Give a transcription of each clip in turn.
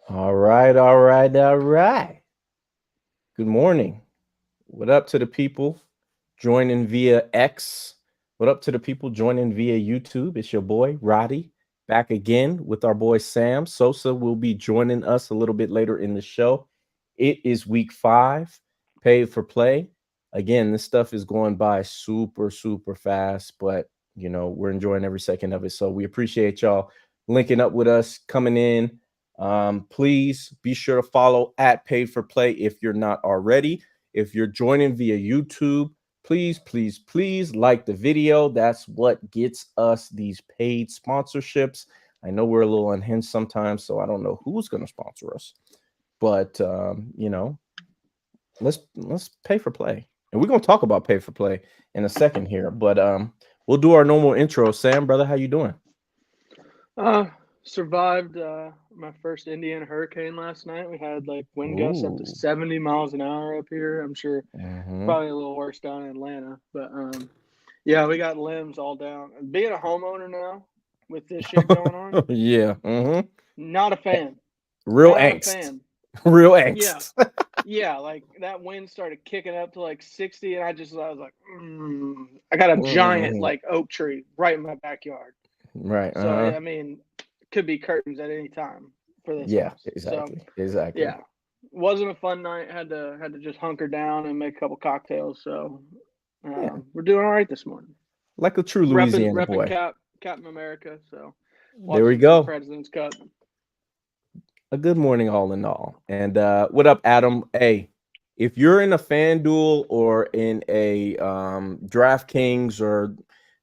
All right, all right, all right. Good morning. What up to the people joining via X? What up to the people joining via YouTube? It's your boy Roddy back again with our boy Sam. Sosa will be joining us a little bit later in the show. It is week 5, paid for play. Again, this stuff is going by super, super fast, but we're enjoying every second of it. So we appreciate y'all linking up with us, coming in. Please be sure to follow at Paid for Play if you're not already. If you're joining via YouTube, please, please, please like the video. That's what gets us these paid sponsorships. I know we're a little unhinged sometimes, so I don't know who's going to sponsor us, but let's pay for play, and we're going to talk about pay for play in a second here. But we'll do our normal intro. Sam, brother, how you doing? Uh, Survived my first Indiana hurricane last night. We had like wind gusts up to Ooh. 70 miles an hour up here. I'm sure Hmm. probably a little worse down in Atlanta, but yeah, we got limbs all down. Being a homeowner now with this shit going on, Yeah. Hmm. not a fan. Real Not a angst. fan. Real Yeah, angst. yeah, like that wind started kicking up to like 60, and I was like, I got a giant Mhm. like oak tree right in my backyard. Right. So Uh-huh. I mean, could be curtains at any time for this Yeah, house. So exactly. Exactly. yeah, wasn't a fun night. Had to just hunker down and make a couple cocktails. So Yeah. we're doing all right this morning. Like a true Repping Louisiana repping boy. Captain America. So There we watching some go. President's Cup. A good morning all in all. And what up, Adam? Hey, if you're in a FanDuel or in a DraftKings or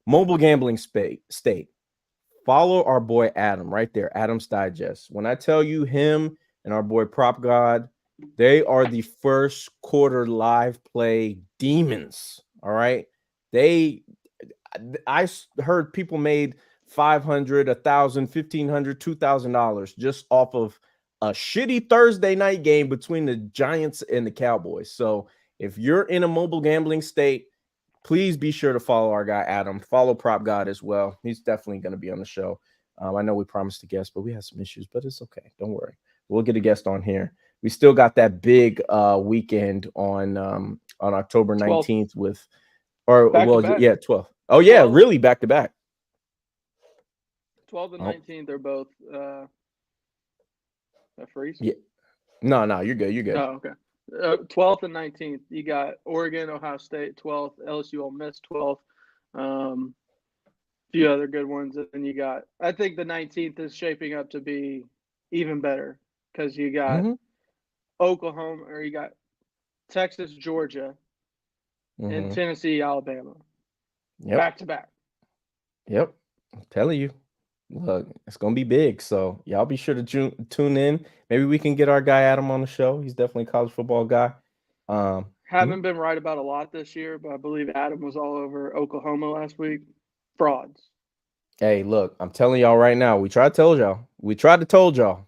mobile gambling state, follow our boy Adam right there, Adam's Digest. When I tell you him and our boy Prop God, they are the first quarter live play demons. All right. They heard people made 500, 1,000, 1,500, $2,000 just off of a shitty Thursday night game between the Giants and the Cowboys. So if you're in a mobile gambling state, please be sure to follow our guy Adam. Follow Prop God as well. He's definitely going to be on the show. I know we promised a guest, but we had some issues, but it's okay. Don't worry. We'll get a guest on here. We still got that big weekend on October 12th 19th with, or back to well, back. yeah, 12th. Oh yeah, 12 really back to back. 12 and Oh 19th are both a freeze. yeah, no, no, you're good. You're good. Oh, okay. 12th and 19th, you got Oregon, Ohio State, 12th, LSU, Ole Miss, 12th. Um, few other good ones. And then you got, I think the 19th is shaping up to be even better because you got Mm-hmm. Oklahoma, or you got Texas, Georgia, and Mm-hmm. Tennessee, Alabama Yep. back to back. Yep. I'm telling you. Look, it's gonna be big. So y'all be sure to tune in. Maybe we can get our guy Adam on the show. He's definitely a college football guy. Mhm. Haven't been right about a lot this year, but I believe Adam was all over Oklahoma last week. Frauds. Hey, look, I'm telling y'all right now. We tried to tell y'all. We tried to told y'all.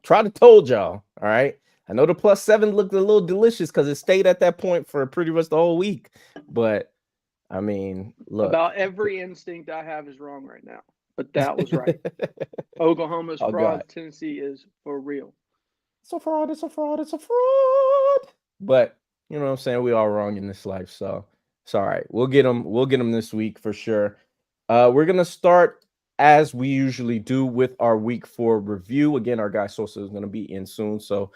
Tried to told y'all. All right. I know the +7 looked a little delicious because it stayed at that point for pretty much the whole week. But I mean, look. About every instinct I have is wrong right now, but that was right. Oklahoma's Oh God. frauds. Tennessee is for real. It's a fraud, it's a fraud, it's a fraud. But you know what I'm saying? We all wrong in this life. So it's all right. We'll get them. We'll get them this week for sure. We're gonna start as we usually do with our week 4 review. Again, our guy Sosa is gonna be in soon. So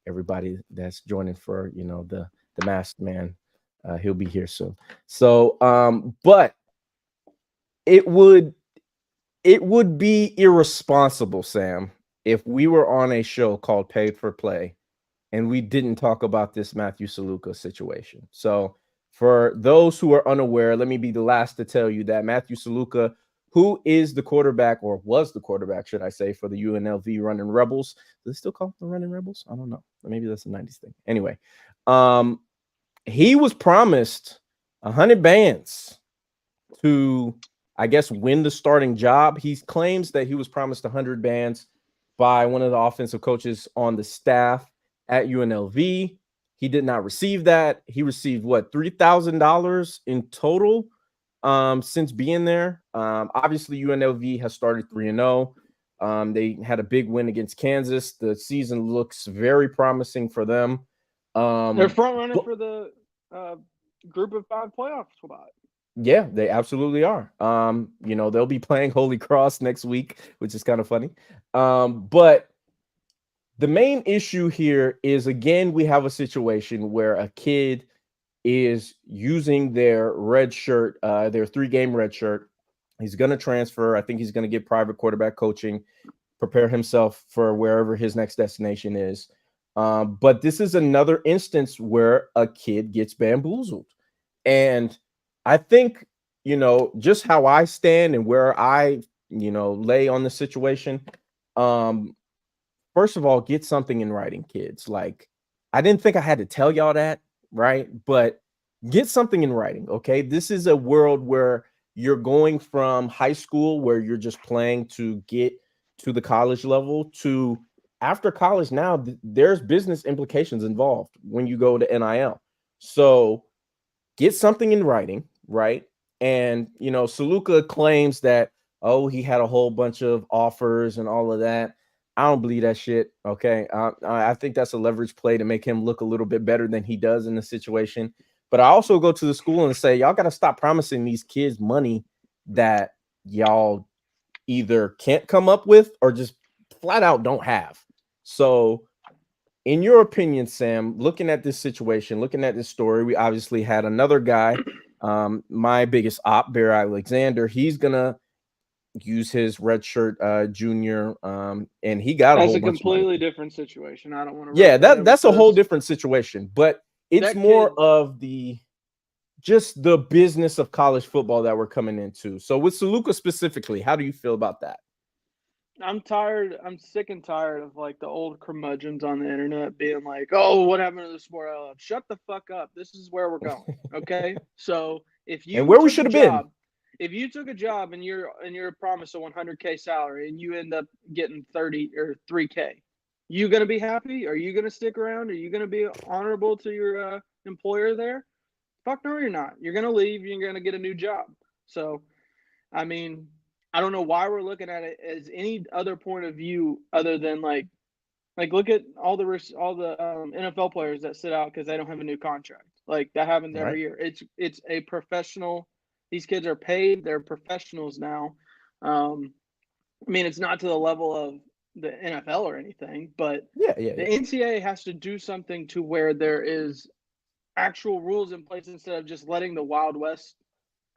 everybody that's joining for the masked man, he'll be here soon. So but it would it would be irresponsible, Sam, if we were on a show called Paid for Play and we didn't talk about this Matthew Saluka situation. So, for those who are unaware, let me be the last to tell you that Matthew Saluka, who is the quarterback or was the quarterback, should I say, for the UNLV Running Rebels. Do they still call them the Running Rebels? I don't know. Maybe that's a 90s thing. Anyway, um, he was promised 100 bands to, I guess, win the starting job. He claims that he was promised 100 bands by one of the offensive coaches on the staff at UNLV. He did not receive that. He received what, $3,000 in total since being there. Obviously, UNLV has started 3-0. They had a big win against Kansas. The season looks very promising for them. They're front runner for the group of 5 playoff spot. Yeah, they absolutely are. They'll be playing Holy Cross next week, which is kind of funny. But the main issue here is, again, we have a situation where a kid is using their red shirt, their 3-game red shirt. He's going to transfer. I think he's going to get private quarterback coaching, prepare himself for wherever his next destination is. But this is another instance where a kid gets bamboozled. And I think, just how I stand and where I, lay on the situation. First of all, get something in writing, kids. Like, I didn't think I had to tell y'all that, right? But get something in writing, okay? This is a world where you're going from high school, where you're just playing, to get to the college level, to after college. Now there's business implications involved when you go to NIL. So get something in writing, right? And, Saluka claims that, oh, he had a whole bunch of offers and all of that. I don't believe that shit. Okay. I think that's a leverage play to make him look a little bit better than he does in the situation. But I also go to the school and say, y'all got to stop promising these kids money that y'all either can't come up with or just flat out don't have. So, in your opinion, Sam, looking at this situation, looking at this story, we obviously had another guy, my biggest op, Bear Alexander. He's going to use his redshirt junior, and he got That's a a completely different situation. I don't want to. Yeah, that's a whole different situation, but it's more of the business of college football that we're coming into. So with Saluka specifically, how do you feel about that? I'm sick and tired of like the old curmudgeons on the internet being like, "Oh, what happened to the sport I love?" Shut the fuck up. This is where we're going. Okay, so if you and where we should have been. If you took a job and you're promised a 100K salary and you end up getting 30 or 3K, you gonna be happy? Are you gonna stick around? Are you gonna be honorable to your employer there? Fuck no, you're not. You're gonna leave. You're gonna get a new job. So, I mean, I don't know why we're looking at it as any other point of view other than like look at all the NFL players that sit out because they don't have a new contract. Like that happens every year. It's a professional. These kids are paid. They're professionals now. I mean, it's not to the level of the NFL or anything, but the NCAA has to do something to where there is actual rules in place instead of just letting the Wild West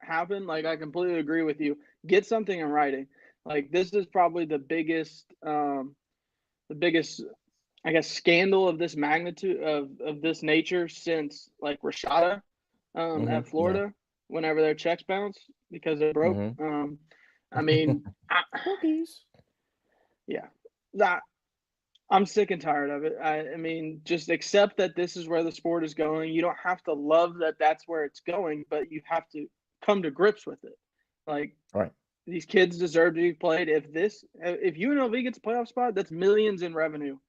happen. Like, I completely agree with you. Get something in writing. Like, this is probably the biggest, I guess, scandal of this magnitude of this nature since like Rashada at Florida. Whenever their checks bounce because they're broke. I mean, I'm sick and tired of it. I mean, just accept that this is where the sport is going. You don't have to love that that's where it's going, but you have to come to grips with it. Like, these kids deserve to be played. If UNLV gets a playoff spot, that's millions in revenue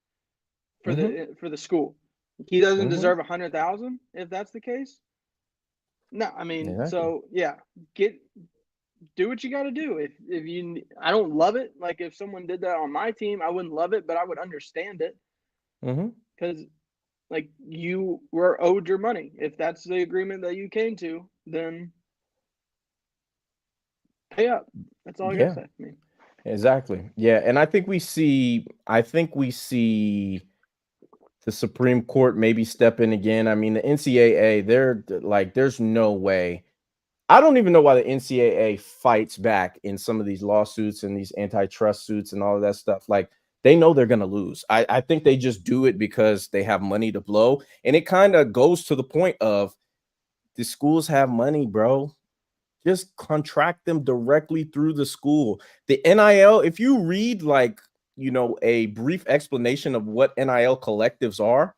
for the school. He doesn't deserve 100,000 if that's the case. No, I mean, so yeah, do what you got to do. I don't love it. Like, if someone did that on my team, I wouldn't love it, but I would understand it. Because like, you were owed your money. If that's the agreement that you came to, then pay up. That's all I gotta say. I mean. Exactly. Yeah, and I think we see the Supreme Court maybe step in again. I mean, the NCAA, they're like, there's no way. I don't even know why the NCAA fights back in some of these lawsuits and these antitrust suits and all of that stuff. Like, they know they're going to lose. I think they just do it because they have money to blow. And it kind of goes to the point of, the schools have money, bro. Just contract them directly through the school. The NIL, if you read like, a brief explanation of what NIL collectives are,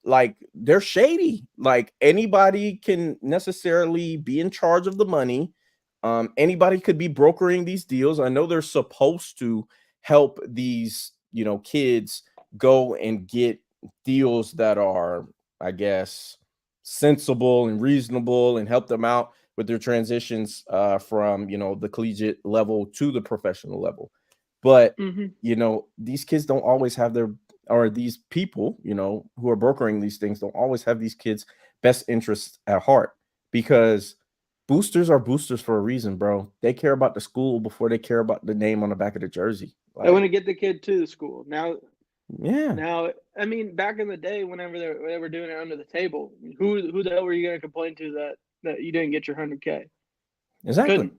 like, they're shady. Like, anybody can necessarily be in charge of the money. Anybody could be brokering these deals. I know they're supposed to help these, kids go and get deals that are, I guess, sensible and reasonable and help them out with their transitions from, the collegiate level to the professional level. But Mm-hmm. these kids don't always have or these people, who are brokering these things don't always have these kids' best interests at heart, because boosters are boosters for a reason, bro. They care about the school before they care about the name on the back of the jersey. They want Like, to get the kid to the school. yeah, Now, I mean, back in the day, whenever they were doing it under the table, who the hell were you going to complain to that you didn't get your 100K? exactly. Couldn't.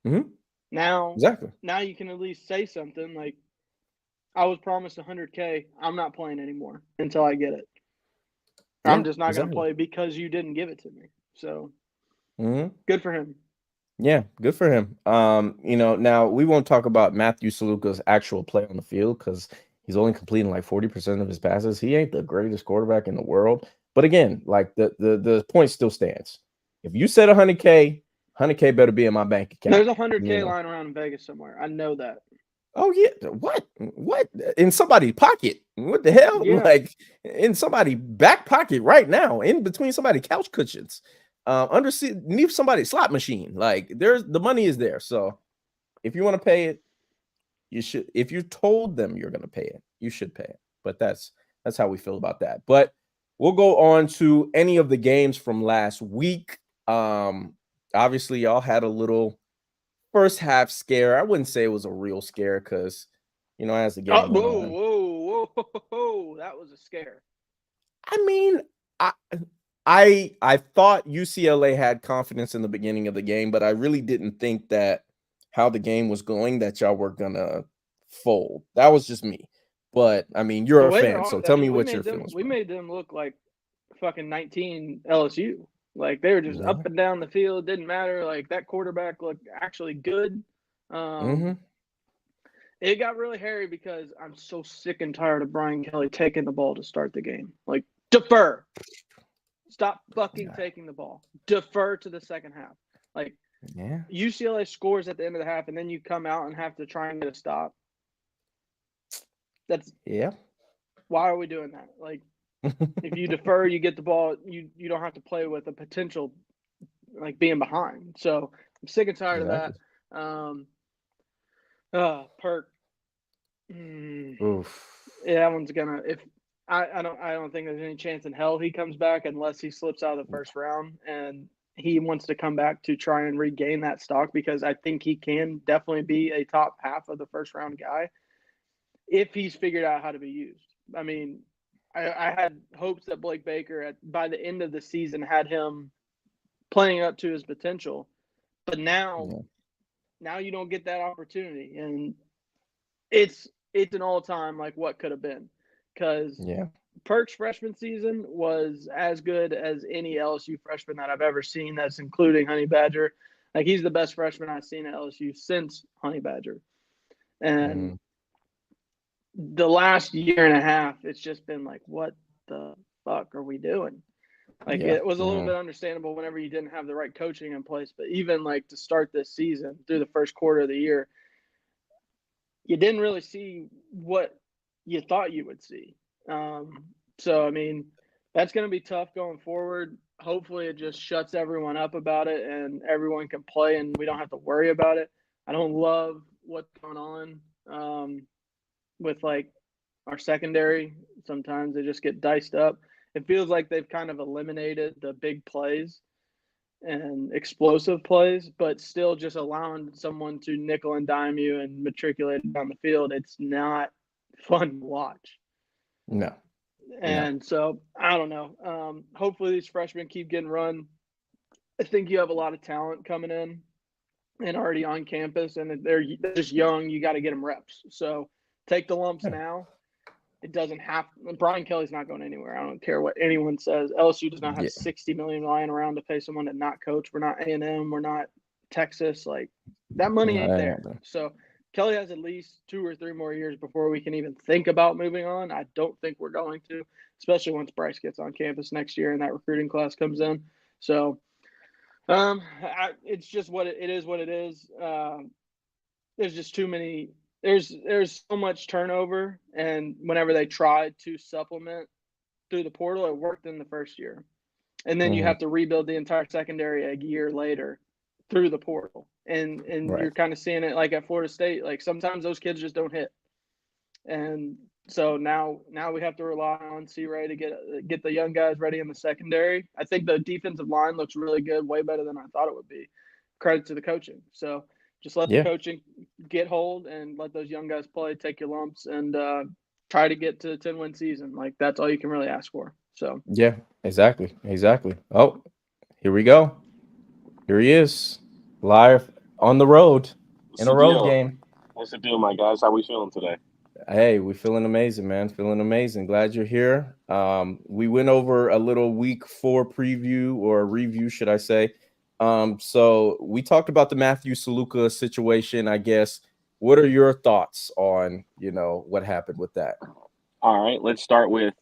Hmm. Now, Exactly. now you can at least say something like, "I was promised 100K. I'm not playing anymore until I get it. I'm Yeah, just not going to exactly. play because you didn't give it to me." So Hmm. good for him. Yeah, good for him. Now we won't talk about Matthew Saluka's actual play on the field because he's only completing like 40% of his passes. He ain't the greatest quarterback in the world. But again, like the point still stands. If you said 100K better be in my bank account. There's a 100K lying around in Vegas somewhere. I know that. Oh yeah, what? What in somebody's pocket? What the hell? Yeah. Like in somebody's back pocket right now, in between somebody's couch cushions, underneath somebody's slot machine. Like the money is there. So if you want to pay it, you should. If you told them you're going to pay it, you should pay it. But that's how we feel about that. But we'll go on to any of the games from last week. Obviously, y'all had a little first half scare. I wouldn't say it was a real scare because, as the Oh, game went on, whoa! That was a scare. I mean, I thought UCLA had confidence in the beginning of the game, but I really didn't think that how the game was going that y'all were gonna fold. That was just me. But I mean, The you're a way fan, they're so on, I tell me mean, what your feelings we were. made them look like fucking 19 LSU. Like they were just Yeah. up and down the field. Didn't matter. Like that quarterback looked actually good. Mm-hmm. It got really hairy because I'm so sick and tired of Brian Kelly taking the ball to start the game. Like defer. Stop fucking Yeah. taking the ball. Defer to the second half. Like Yeah. UCLA scores at the end of the half, and then you come out and have to try and get a stop. That's Yeah. why are we doing that? Like if you defer, you get the ball. You don't have to play with a potential like being behind. So I'm sick and tired of Exactly. that. Perk. Mm, Oof. yeah, that one's gonna. If I don't think there's any chance in hell he comes back unless he slips out of the first round and he wants to come back to try and regain that stock because I think he can definitely be a top half of the first round guy if he's figured out how to be used. I mean, I had hopes that Blake Baker by the end of the season had him playing up to his potential, but now you don't get that opportunity, and it's an all time like what could have been, because Yeah. Perk's freshman season was as good as any LSU freshman that I've ever seen. That's including Honey Badger. Like he's the best freshman I've seen at LSU since Honey Badger, and Mm. the last year and a half, it's just been like, what the fuck are we doing? Like Yeah. it was a little Mm. bit understandable whenever you didn't have the right coaching in place, but even like to start this season through the first quarter of the year, you didn't really see what you thought you would see. So I mean, that's going to be tough going forward. Hopefully, it just shuts everyone up about it, and everyone can play, and we don't have to worry about it. I don't love what's going on with like our secondary. Sometimes they just get diced up. It feels like they've kind of eliminated the big plays and explosive plays, but still just allowing someone to nickel and dime you and matriculate down the field. It's not fun to watch. No. No. And so I don't know. Hopefully these freshmen keep getting run. I think you have a lot of talent coming in and already on campus, and they're just young. You got to get them reps. So take the lumps Yeah. now. It doesn't have. Brian Kelly's not going anywhere. I don't care what anyone says. LSU does not have Yeah. 60 million lying around to pay someone to not coach. We're not A&M. We're not Texas. Like that money No, ain't that ain't there. happening. So Kelly has at least 2 or 3 more years before we can even think about moving on. I don't think we're going to, especially once Bryce gets on campus next year and that recruiting class comes in. So, it's just what it is. What it is. There's just too many. There's so much turnover, and whenever they tried to supplement through the portal, it worked in the first year, and then you Mhm. have to rebuild the entire secondary a year later through the portal. and Right. you're kind of seeing it like at Florida State. Like sometimes those kids just don't hit, and so now we have to rely on C. Ray to get the young guys ready in the secondary. I think the defensive line looks really good, way better than I thought it would be. Credit to the coaching. So just let the Yeah. coaching get hold and let those young guys play, take your lumps, and try to get to a 10-win season. Like that's all you can really ask for. So Yeah. Exactly. Exactly. Oh, here we go. Here he is, live on the road What's in the a road deal? game. What's the deal, my guys? How we feeling today? Hey, we're feeling amazing, man. Feeling amazing. Glad you're here. We went over a little week 4 preview or review, should I say. So we talked about the Matthew Saluka situation, I guess. What are your thoughts on, what happened with that? All right, let's start with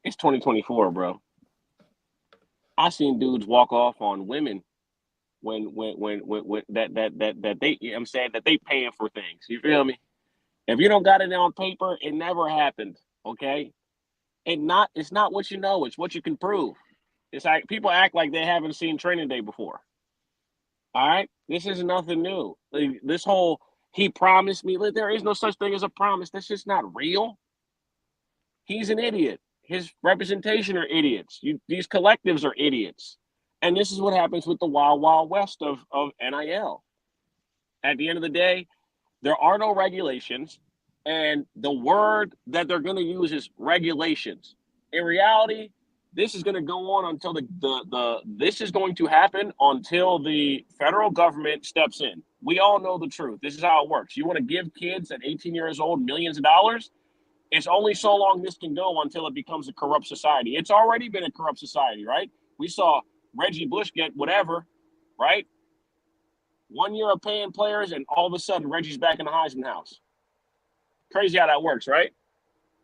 it's 2024, bro. I seen dudes walk off on women when that they I'm saying that they paying for things. You feel me? If you don't got it on paper, it never happened. Okay? It's not what you know, it's what you can prove. It's like people act like they haven't seen training day before. All right? This is nothing new. Like, this whole he promised me, there is no such thing as a promise. That's just not real. He's an idiot. His representation are idiots. These collectives are idiots. And this is what happens with the wild, wild west of NIL. At the end of the day, there are no regulations. And the word that they're going to use is regulations. In reality, this is going to go on until this is going to happen until the federal government steps in. We all know the truth. This is how it works. You want to give kids at 18 years old millions of dollars? It's only so long this can go until it becomes a corrupt society. It's already been a corrupt society, right? We saw Reggie Bush get whatever, right? 1 year of paying players, and all of a sudden Reggie's back in the Heisman house. Crazy how that works, right?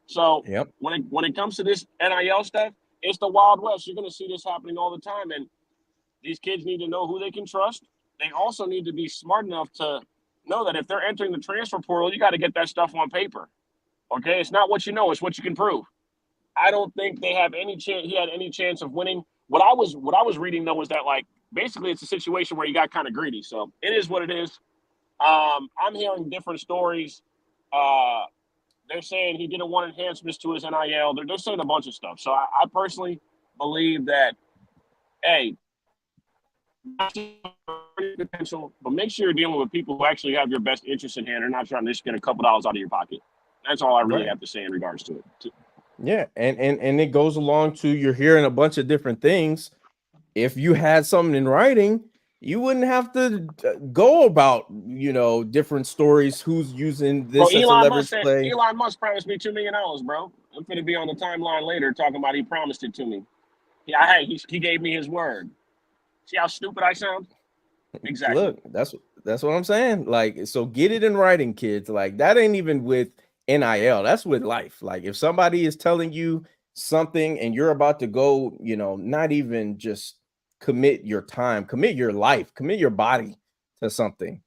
So Yep. when it comes to this NIL stuff, it's the Wild West. You're going to see this happening all the time, and these kids need to know who they can trust. They also need to be smart enough to know that if they're entering the transfer portal, you got to get that stuff on paper. Okay, it's not what you know; it's what you can prove. I don't think they have any chance. He had any chance of winning. What I was reading though was that like basically it's a situation where he got kind of greedy. So it is what it is. I'm hearing different stories. They're saying he didn't want enhancements to his NIL. They're saying a bunch of stuff. So I personally believe that, hey, potential, but make sure you're dealing with people who actually have your best interest in hand and not trying to just get a couple dollars out of your pocket. That's all I really Right. have to say in regards to it. Yeah, and it goes along to you're hearing a bunch of different things. If you had something in writing, you wouldn't have to go about, different stories, who's using Bro, this as a leverage play. Elon Musk promised me $2 million, bro. I'm gonna be on the timeline later talking about he promised it to me. Yeah, he gave me his word. See how stupid I sound? Exactly. Look, that's what I'm saying. Like, so get it in writing, kids. Like, that ain't even with NIL. That's with life. Like, if somebody is telling you something and you're about to go, not even just commit your time, commit your life, commit your body to something,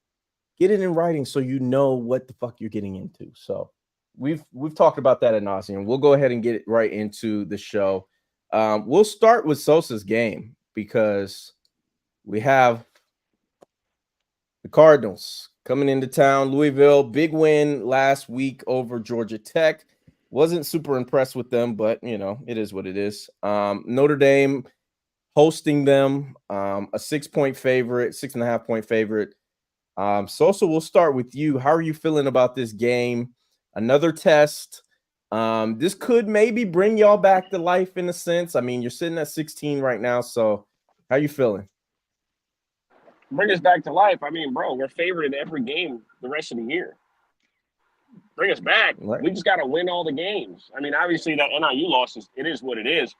get it in writing so you know what the fuck you're getting into. So we've talked about that ad nauseum. We'll go ahead and get right into the show. We'll start with Sosa's game because we have the Cardinals coming into town. Louisville, big win last week over Georgia Tech. Wasn't super impressed with them, but it is what it is. Notre Dame hosting them, a 6-point favorite, 6.5-point favorite. Sosa, we'll start with you. How are you feeling about this game? Another test. This could maybe bring y'all back to life in a sense. I mean, you're sitting at 16 right now, so how you feeling? Bring us back to life. I mean, bro, we're favored in every game the rest of the year. Bring us back. Right. We just got to win all the games. I mean, obviously that NIU loss it is what it is.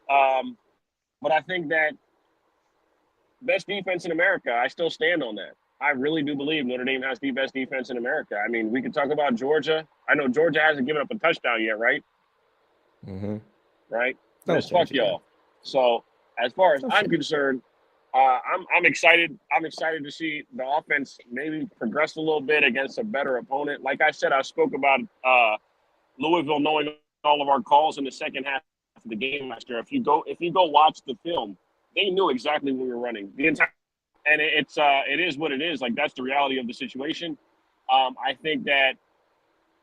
But I think that best defense in America, I still stand on that. I really do believe Notre Dame has the best defense in America. I mean, we can talk about Georgia. I know Georgia hasn't given up a touchdown yet, right? Mm-hmm. Right? Don't Just fuck change it, y'all. So as far as Don't I'm change it. concerned, I'm excited. I'm excited to see the offense maybe progress a little bit against a better opponent. Like I said, I spoke about Louisville knowing all of our calls in the second half of the game last year. If you go watch the film, they knew exactly what we were running the entire and it is what it is. Like, that's the reality of the situation. I think that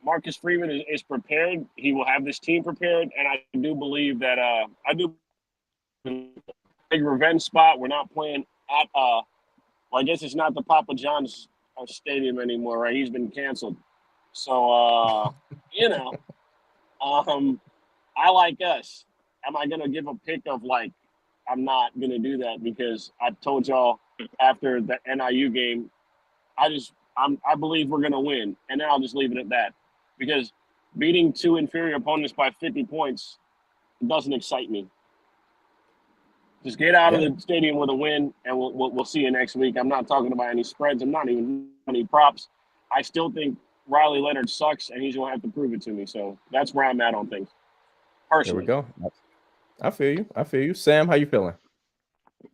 Marcus Freeman is prepared. He will have this team prepared, and I do believe that I do big revenge spot. We're not playing at well, I guess it's not the Papa John's stadium anymore, right? He's been canceled. So I like us. Am I gonna give a pick of like? I'm not gonna do that because I told y'all after the NIU game, I believe we're gonna win, and then I'll just leave it at that because beating two inferior opponents by 50 points doesn't excite me. Just get out of the stadium with a win, and we'll see you next week. I'm not talking about any spreads. I'm not even any props. I still think Riley Leonard sucks, and he's going to have to prove it to me. So that's where I'm at on things. Personally. There we go. I feel you. Sam, how you feeling?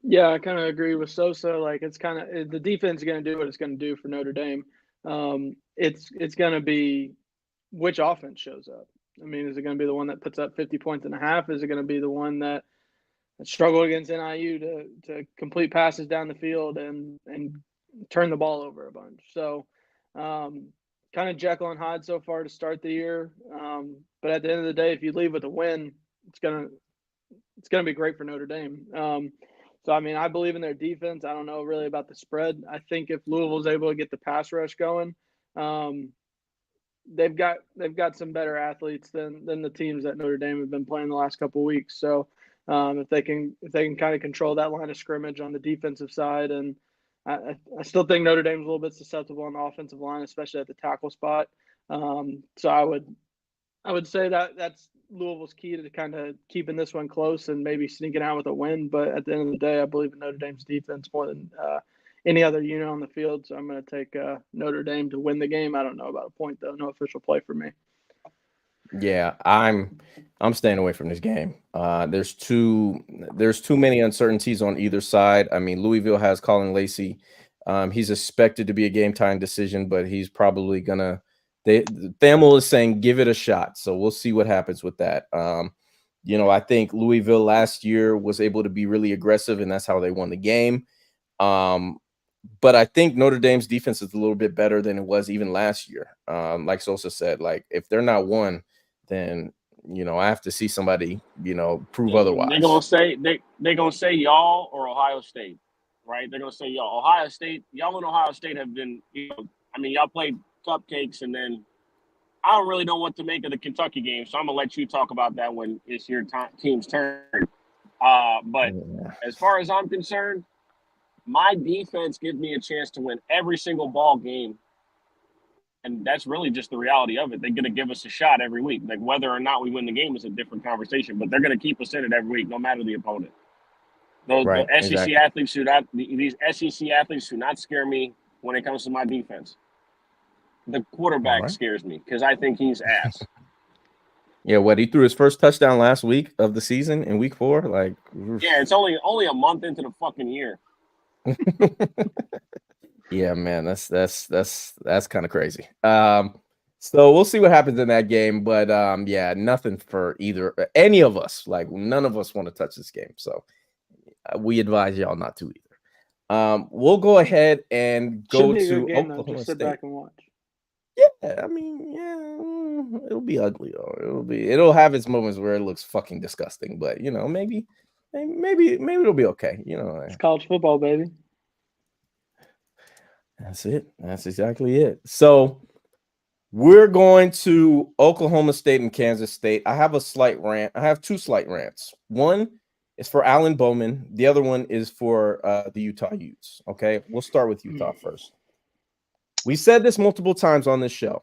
Yeah, I kind of agree with Sosa. Like, it's kind of the defense is going to do what it's going to do for Notre Dame. It's going to be which offense shows up. I mean, is it going to be the one that puts up 50 points and a half? Is it going to be the one that struggled against NIU to complete passes down the field and turn the ball over a bunch? So, kind of Jekyll and Hyde so far to start the year. But at the end of the day, if you leave with a win, it's gonna be great for Notre Dame. So, I mean, I believe in their defense. I don't know really about the spread. I think if Louisville's able to get the pass rush going, they've got some better athletes than the teams that Notre Dame have been playing the last couple of weeks. So, if they can kind of control that line of scrimmage on the defensive side, and I still think Notre Dame's a little bit susceptible on the offensive line, especially at the tackle spot. So I would say that's Louisville's key to kind of keeping this one close and maybe sneaking out with a win. But at the end of the day, I believe in Notre Dame's defense more than any other unit on the field. So I'm going to take Notre Dame to win the game. I don't know about a point though. No official play for me. Yeah, I'm staying away from this game. There's too many uncertainties on either side. I mean, Louisville has Colin Lacey. He's expected to be a game time decision, but he's probably gonna. Thamel is saying give it a shot, so we'll see what happens with that. I think Louisville last year was able to be really aggressive, and that's how they won the game. But I think Notre Dame's defense is a little bit better than it was even last year. Like Sosa said, like if they're not one, then I have to see somebody prove otherwise. They're gonna say y'all or Ohio State, right? They're gonna say y'all. Ohio State, y'all and Ohio State have been, y'all played cupcakes, and then I don't really know what to make of the Kentucky game, so I'm gonna let you talk about that when it's your team's turn. But as far as I'm concerned, my defense gives me a chance to win every single ball game. And that's really just the reality of it. They're going to give us a shot every week. Like, whether or not we win the game is a different conversation, but they're going to keep us in it every week, no matter the opponent. The SEC athletes these SEC athletes do not scare me when it comes to my defense. The quarterback scares me because I think he's ass. Yeah, he threw his first touchdown last week of the season in week 4. Like, yeah, it's only a month into the fucking year. Yeah, man, that's kind of crazy. So we'll see what happens in that game, but yeah, nothing for any of us. Like, none of us want to touch this game, so we advise y'all not to either. We'll go ahead and go to Oklahoma State. Sit back and watch. Yeah, I mean, yeah, it'll be ugly though. It'll have its moments where it looks fucking disgusting, but maybe it'll be okay. It's college football, baby. That's it. That's exactly it. So we're going to Oklahoma State and Kansas State. I have a slight rant. I have 2 slight rants. One is for Alan Bowman. The other one is for the Utah Utes. Okay, we'll start with Utah first. We said this multiple times on this show.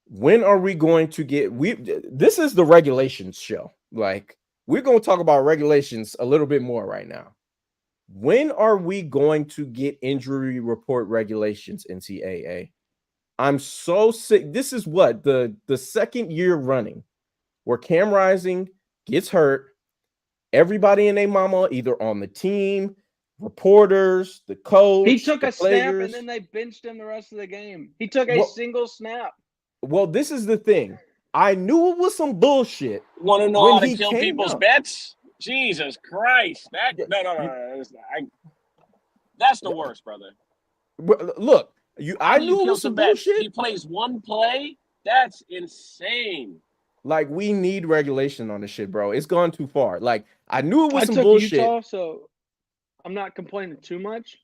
When are we going to get this is the regulations show. Like, we're going to talk about regulations a little bit more right now. When are we going to get injury report regulations, NCAA? I'm so sick. This is what the second year running where Cam Rising gets hurt. Everybody and their mama, either on the team, reporters, the coach. He took a snap and then they benched him the rest of the game. He took a single snap. Well, this is the thing. I knew it was some bullshit. Want to know how to kill people's bets? Jesus Christ! No. That's the worst, brother. Look, I How do you knew it kill was some Tibet? bullshit. He plays one play. That's insane. Like, we need regulation on this shit, bro. It's gone too far. Like, I knew it was I some took bullshit. Utah, so I'm not complaining too much.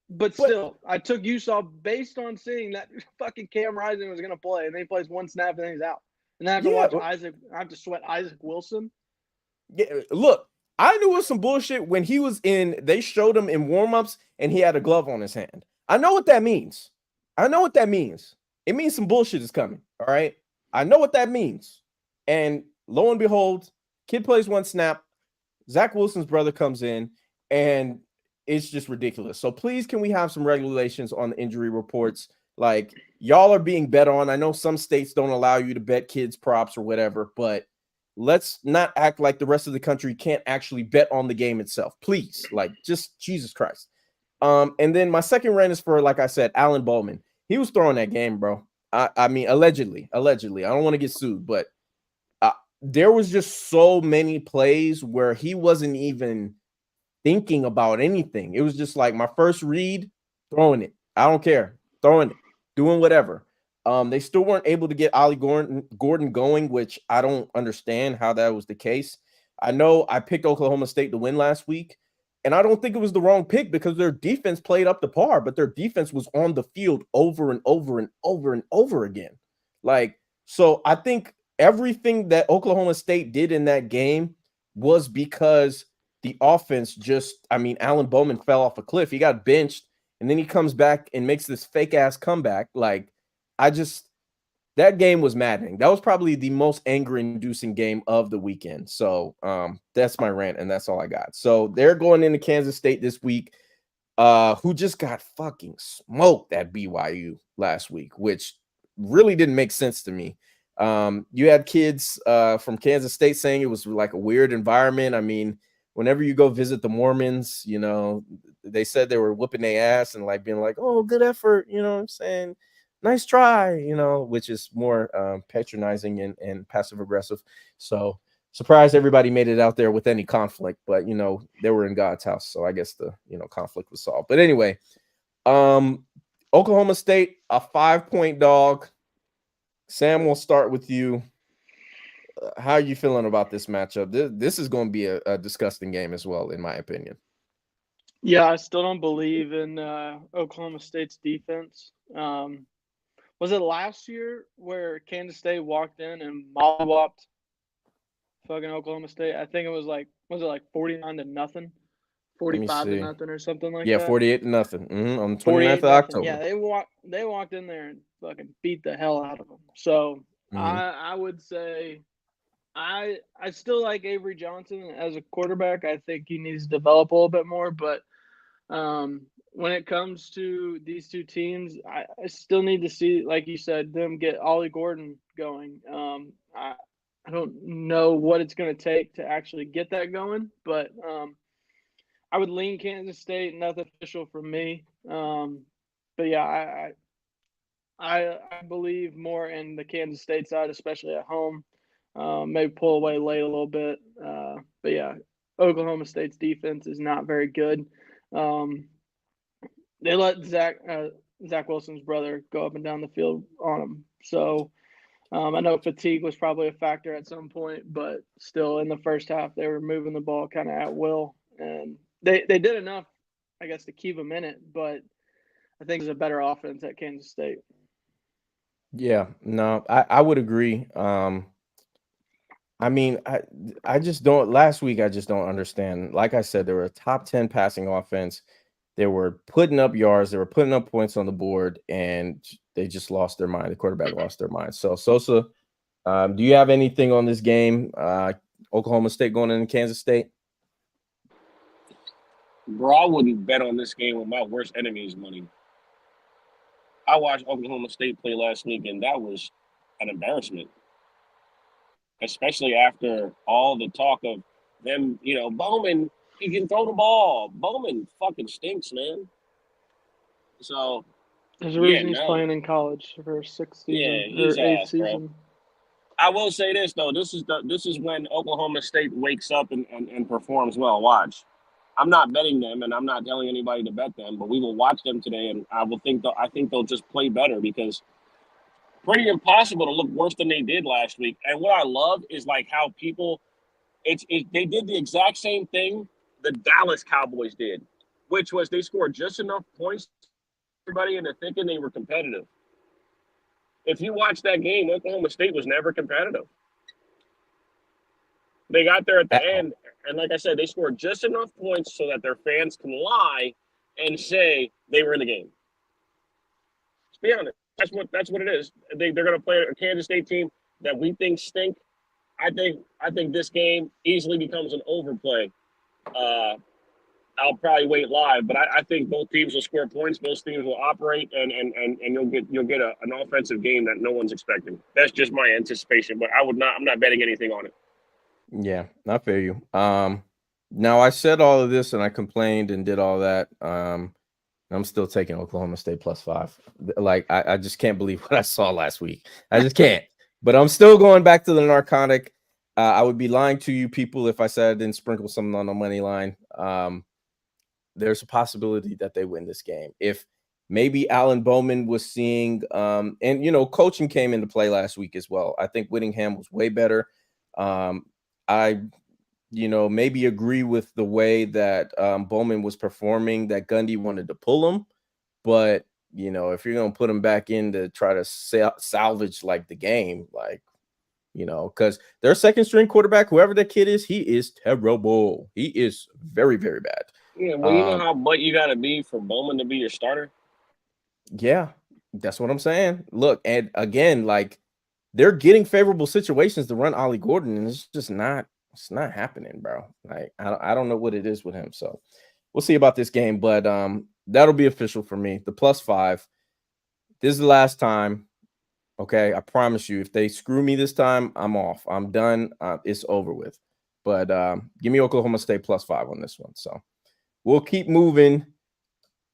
But still, I took Utah based on seeing that fucking Cam Rising was going to play, and then he plays one snap and then he's out. And then I have to watch Isaac. I have to sweat Isaac Wilson. Yeah, look, I knew it was some bullshit when he was in. They showed him in warmups and he had a glove on his hand. I know what that means. It means some bullshit is coming. All right. I know what that means. And lo and behold, kid plays one snap. Zach Wilson's brother comes in, and it's just ridiculous. So please, can we have some regulations on the injury reports? Like, y'all are being bet on. I know some states don't allow you to bet kids props or whatever, but let's not act like the rest of the country can't actually bet on the game itself. Please, like, just Jesus Christ. And then my second rant is for, like I said, Alan Bowman. He was throwing that game, bro. I mean, allegedly. I don't want to get sued, but there was just so many plays where he wasn't even thinking about anything. It was just like my first read, throwing it. I don't care. Throwing it, doing whatever. They still weren't able to get Ollie Gordon going, which I don't understand how that was the case. I know I picked Oklahoma State to win last week, and I don't think it was the wrong pick because their defense played up to par, but their defense was on the field over and over and over and over again. Like, so I think everything that Oklahoma State did in that game was because the offense just, I mean, Alan Bowman fell off a cliff. He got benched, and then he comes back and makes this fake ass comeback. Like, that game was maddening. That was probably the most anger-inducing game of the weekend. So that's my rant, and that's all I got. So they're going into Kansas State this week, who just got fucking smoked at BYU last week, which really didn't make sense to me. You had kids from Kansas State saying it was like a weird environment. I mean, whenever you go visit the Mormons, you know, they said they were whooping their ass and like being like, oh, good effort, you know what I'm saying? Nice try, you know, which is more patronizing and passive aggressive. So surprised everybody made it out there with any conflict, but you know, they were in God's house. So I guess the, you know, conflict was solved. But anyway, Oklahoma State, a 5-point dog. Sam, we'll start with you. How are you feeling about this matchup? This is going to be a disgusting game as well, in my opinion. Yeah, I still don't believe in Oklahoma State's defense. Was it last year where Kansas State walked in and mollywopped fucking Oklahoma State? I think it was like 49-0, 45-0, or something like that. Yeah, 48-0. On the 29th of October. Yeah, they walked in there and fucking beat the hell out of them. So I would say I still like Avery Johnson as a quarterback. I think he needs to develop a little bit more, but when it comes to these two teams, I still need to see, like you said, them get Ollie Gordon going. I don't know what it's going to take to actually get that going, but I would lean Kansas State. Nothing official from me. But yeah, I believe more in the Kansas State side, especially at home. Maybe pull away late a little bit. But yeah, Oklahoma State's defense is not very good. They let Zach Wilson's brother go up and down the field on him. So I know fatigue was probably a factor at some point, but still in the first half, they were moving the ball kind of at will. And they did enough, I guess, to keep them in it. But I think there's a better offense at Kansas State. Yeah, no, I would agree. I mean, I just don't. Last week, I just don't understand. Like I said, they were a top 10 passing offense. They were putting up yards. They were putting up points on the board, and they just lost their mind. The quarterback lost their mind. So, Sosa, do you have anything on this game? Oklahoma State going into Kansas State? Bro, I wouldn't bet on this game with my worst enemy's money. I watched Oklahoma State play last week, and that was an embarrassment. Especially after all the talk of them, you know, Bowman, he can throw the ball. Bowman fucking stinks, man. So there's a reason he's playing in college for 6th season or 8th season. Bro. I will say this though, this is when Oklahoma State wakes up and performs well. Watch. I'm not betting them, and I'm not telling anybody to bet them, but we will watch them today, and I think they'll just play better because pretty impossible to look worse than they did last week. And what I love is like how people they did the exact same thing the Dallas Cowboys did, which was they scored just enough points everybody into thinking they were competitive. If you watch that game, Oklahoma State was never competitive. They got there at the end, and like I said, they scored just enough points so that their fans can lie and say they were in the game. Let's be honest. That's what it is. They're going to play a Kansas State team that we think stink. I think this game easily becomes an overplay. I'll probably wait live, but I think both teams will score points. Both teams will operate, and you'll get an offensive game that no one's expecting. That's just my anticipation, but I'm not betting anything on it. Yeah, I feel you. Now I said all of this and I complained and did all that. I'm still taking Oklahoma State +5. Like I just can't believe what I saw last week. I just can't. But I'm still going back to the narcotic. I would be lying to you people if I said I didn't sprinkle something on the money line. There's a possibility that they win this game. If maybe Alan Bowman was seeing, and coaching came into play last week as well. I think Whittingham was way better. I maybe agree with the way that Bowman was performing, that Gundy wanted to pull him. But, if you're going to put him back in to try to salvage like the game, like, because their second string quarterback, whoever that kid is, he is terrible. He is very, very bad. Yeah, well, you know how butt you got to be for Bowman to be your starter? Yeah, that's what I'm saying. Look, and again, like, they're getting favorable situations to run Ollie Gordon, and it's not happening, bro. Like, I don't know what it is with him. So we'll see about this game, but that'll be official for me. The +5. This is the last time. Okay, I promise you, if they screw me this time, I'm off. I'm done. It's over with. But give me Oklahoma State +5 on this one. So we'll keep moving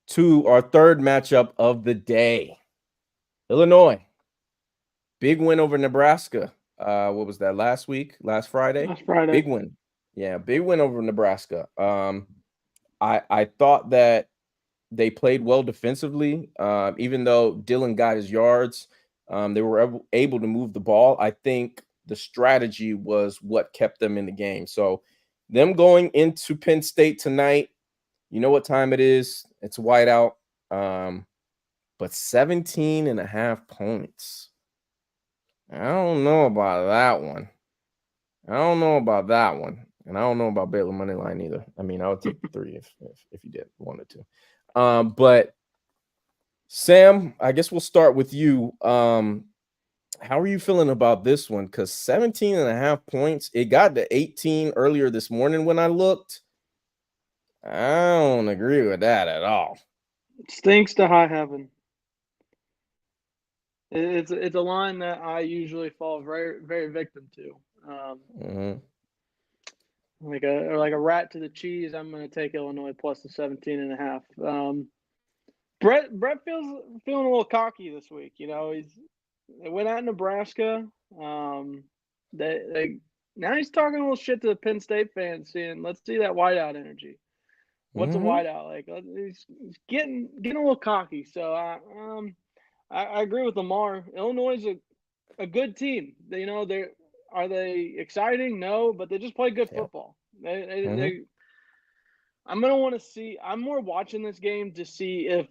to our third matchup of the day. Illinois. Big win over Nebraska. What was that, last Friday? Last Friday. Big win. Yeah, big win over Nebraska. I thought that they played well defensively. Even though Dylan got his yards, they were able to move the ball. I think the strategy was what kept them in the game. So them going into Penn State tonight, you know what time it is. It's whiteout. But 17.5 points. I don't know about that one. And I don't know about Baylor money line either. I mean, I would take the 3 if you wanted to. But Sam, I guess we'll start with you. How are you feeling about this one? Because 17.5 points, it got to 18 earlier this morning when I looked. I don't agree with that at all. It stinks to high heaven. It's a line that I usually fall very, very victim to. Like a rat to the cheese. I'm going to take Illinois plus the 17.5. Brett feeling a little cocky this week. They went out in Nebraska. They now he's talking a little shit to the Penn State fans, saying, "Let's see that whiteout energy." What's a whiteout like? He's getting a little cocky. So I agree with Lamar. Illinois is a good team. Are they exciting? No, but they just play good football. I'm gonna want to see. I'm more watching this game to see if,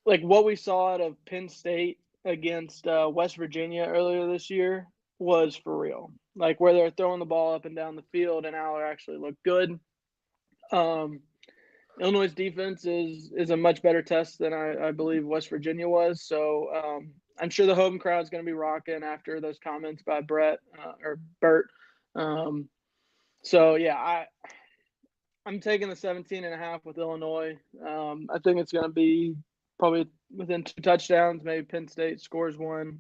like, what we saw out of Penn State against West Virginia earlier this year was for real. Like, where they're throwing the ball up and down the field, and Aller actually looked good. Illinois' defense is a much better test than I believe West Virginia was. So I'm sure the home crowd's going to be rocking after those comments by Bert. So yeah, I'm taking the 17.5 with Illinois. I think it's going to be probably within 2 touchdowns. Maybe Penn State scores one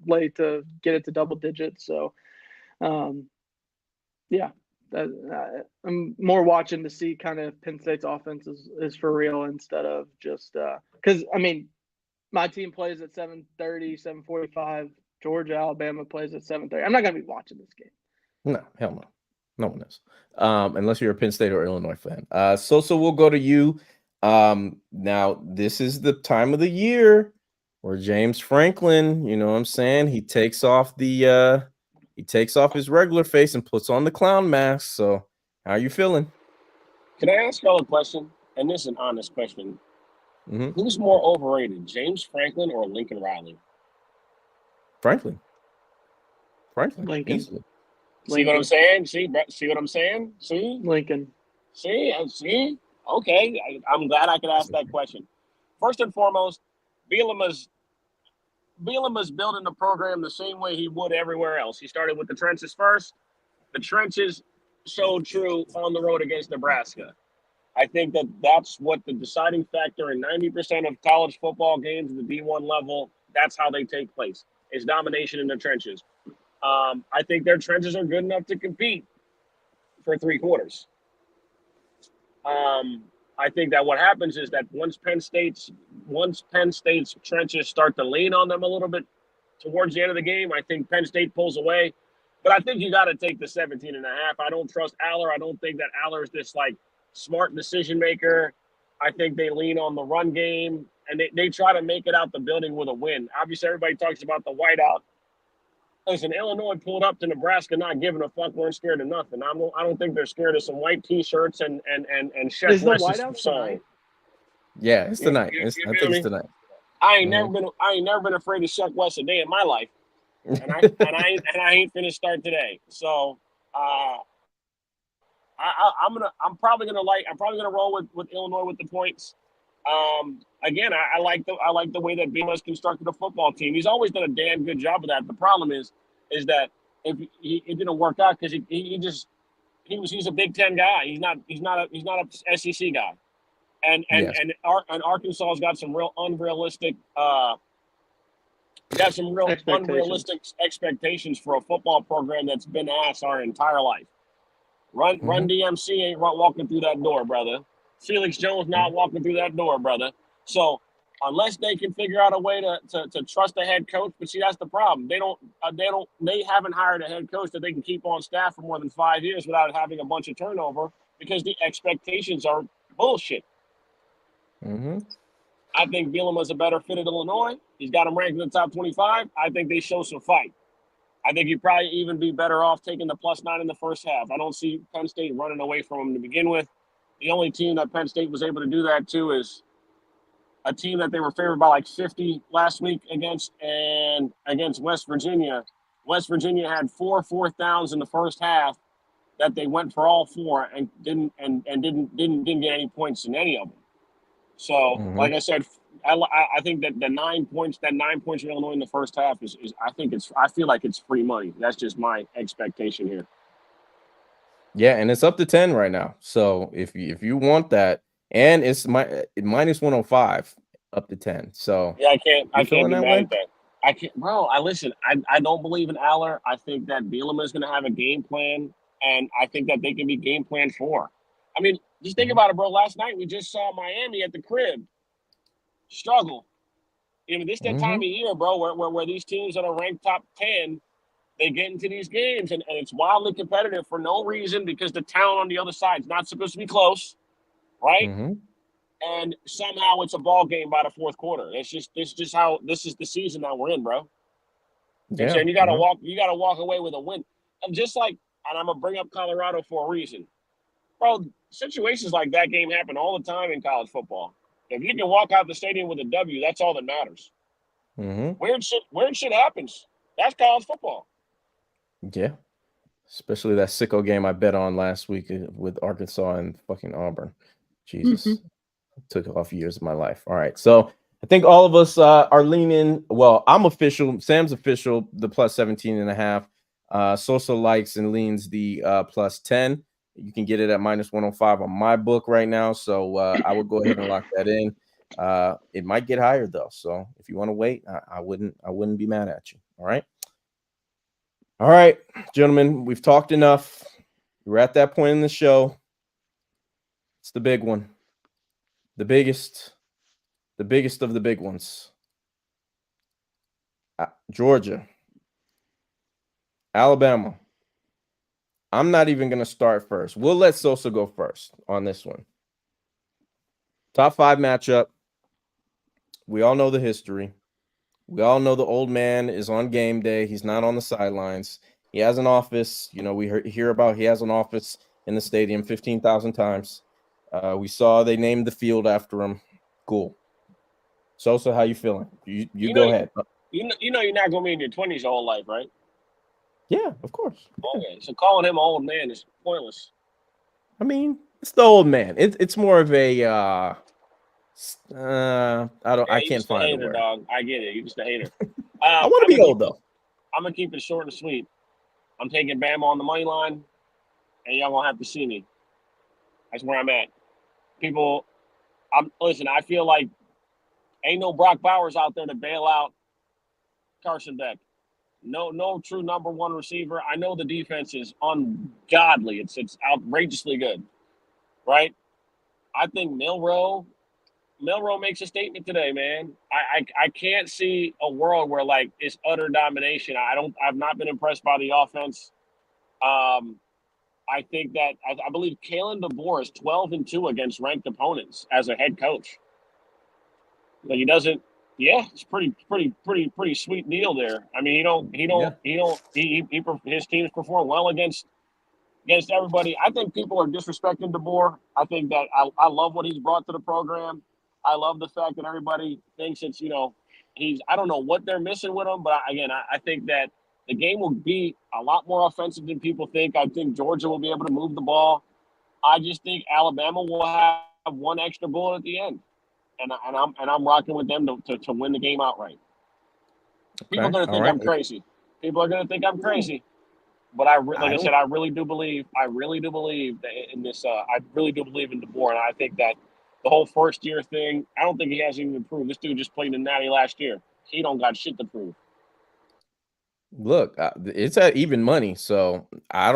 late to get it to double digits. So yeah. I'm more watching to see kind of Penn State's offense is for real instead of just because my team plays at 7:30, 7:45. Georgia, Alabama plays at 7:30. I'm not gonna be watching this game. No, hell no. No one is. Unless you're a Penn State or Illinois fan. Sosa, we'll go to you. Now this is the time of the year where James Franklin, you know what I'm saying? He takes off his regular face and puts on the clown mask. So how are you feeling? Can I ask y'all a question? And this is an honest question. Mhm. Who's more overrated, James Franklin or Lincoln Riley? Franklin. Lincoln. Easily. See what I'm saying? See what I'm saying? See? Lincoln. See? Okay. I'm glad I could ask that question. First and foremost, Bielema's building the program the same way he would everywhere else. He started with the trenches first. The trenches showed true on the road against Nebraska. I think that's what the deciding factor in 90% of college football games at the D1 level, that's how they take place. It's domination in the trenches. I think their trenches are good enough to compete for 3 quarters. I think that what happens is that once Penn State's trenches start to lean on them a little bit towards the end of the game, I think Penn State pulls away. But I think you got to take the 17.5. I don't trust Aller. I don't think that Aller is this like smart decision maker. I think they lean on the run game and they try to make it out the building with a win. Obviously, everybody talks about the whiteout. Listen, Illinois pulled up to Nebraska not giving a fuck, weren't scared of nothing. I don't think they're scared of some white T-shirts and Chef Is the Wes's whiteout song. tonight? Yeah, it's tonight. You I feel think me? it's tonight. I ain't never been afraid of Chef West a day in my life, and I ain't finished start today. So I'm probably gonna roll with Illinois with the points. Again, I like the way that Bielema's constructed a football team. He's always done a damn good job of that. The problem is that if it didn't work out because he's a Big Ten guy. He's not a SEC guy. And Yes. Arkansas has got some real unrealistic expectations for a football program that's been ass our entire life. Run DMC ain't walking through that door, brother. Felix Jones not walking through that door, brother. So unless they can figure out a way to trust the head coach, but see that's the problem. They haven't hired a head coach that they can keep on staff for more than 5 years without having a bunch of turnover because the expectations are bullshit. Mm-hmm. I think Bielema's a better fit at Illinois. He's got them ranked in the top 25. I think they show some fight. I think you'd probably even be better off taking the +9 in the first half. I don't see Penn State running away from them to begin with. The only team that Penn State was able to do that to is a team that they were favored by like 50 last week against West Virginia. West Virginia had 4 4th downs in the first half that they went for all 4 and didn't get any points in any of them. So, like I said, I think that the 9 points from Illinois in the first half is I feel like it's free money. That's just my expectation here. Yeah, and it's up to 10 right now. So if you want that, and it's minus 105 up to 10. So yeah, I can't be mad way? at that. I can't, bro. I don't believe in Aller. I think that Bielema is going to have a game plan, and I think that they can be game plan for. I mean, just think about it, bro. Last night we just saw Miami at the crib struggle. You know, this that time of year, bro, where these teams that are ranked top 10, they get into these games and it's wildly competitive for no reason because the talent on the other side is not supposed to be close, right? And somehow it's a ball game by the 4th quarter. This is the season that we're in, bro. Yeah. And you gotta walk away with a win. And I'm gonna bring up Colorado for a reason. Bro, situations like that game happen all the time in college football. If you can walk out the stadium with a W, that's all that matters. Weird shit happens. That's college football. Yeah. Especially that sicko game I bet on last week with Arkansas and fucking Auburn. Jesus. Took off years of my life. All right. So I think all of us are leaning. Well, I'm official. Sam's official, the +17.5. Sosa likes and leans the +10. You can get it at minus 105 on my book right now. So I would go ahead and lock that in. It might get higher though. So if you want to wait, I wouldn't be mad at you. All right. All right, gentlemen, we've talked enough. We're at that point in the show. It's the big one. The biggest of the big ones. Georgia, Alabama. I'm not even going to start first. We'll let Sosa go first on this one. Top 5 matchup. We all know the history. We all know the old man is on game day. He's not on the sidelines. He has an office. You know, we hear about he has an office in the stadium 15,000 times. We saw they named the field after him. Cool. Sosa, how you feeling? You go ahead. You know you're not going to be in your 20s your whole life, right? Yeah, of course. Okay, so calling him an old man is pointless. I mean, it's the old man. It's more of a I can't find a hater, word. dog. I get it. You're just a hater. I want to be old though. I'm gonna keep it short and sweet. I'm taking Bama on the money line, and y'all gonna have to see me. That's where I'm at. People, listen. I feel like ain't no Brock Bowers out there to bail out Carson Beck. No true number one receiver. I know the defense is ungodly. It's outrageously good, right? I think Milroe makes a statement today, man. I can't see a world where like it's utter domination. I've not been impressed by the offense. I think that I believe Kalen DeBoer is 12-2 against ranked opponents as a head coach. Like he doesn't. Yeah, it's pretty sweet deal there. I mean, his teams perform well against everybody. I think people are disrespecting DeBoer. I think that I love what he's brought to the program. I love the fact that everybody thinks it's, I don't know what they're missing with him, but I think that the game will be a lot more offensive than people think. I think Georgia will be able to move the ball. I just think Alabama will have one extra bullet at the end. And I'm rocking with them to win the game outright. People are going to think I'm crazy. People are going to think I'm crazy. But I really do believe that in this. I really do believe in DeBoer, and I think that the whole first year thing. I don't think he has even improved. This dude just played in Natty last year. He don't got shit to prove. Look, it's at even money, so I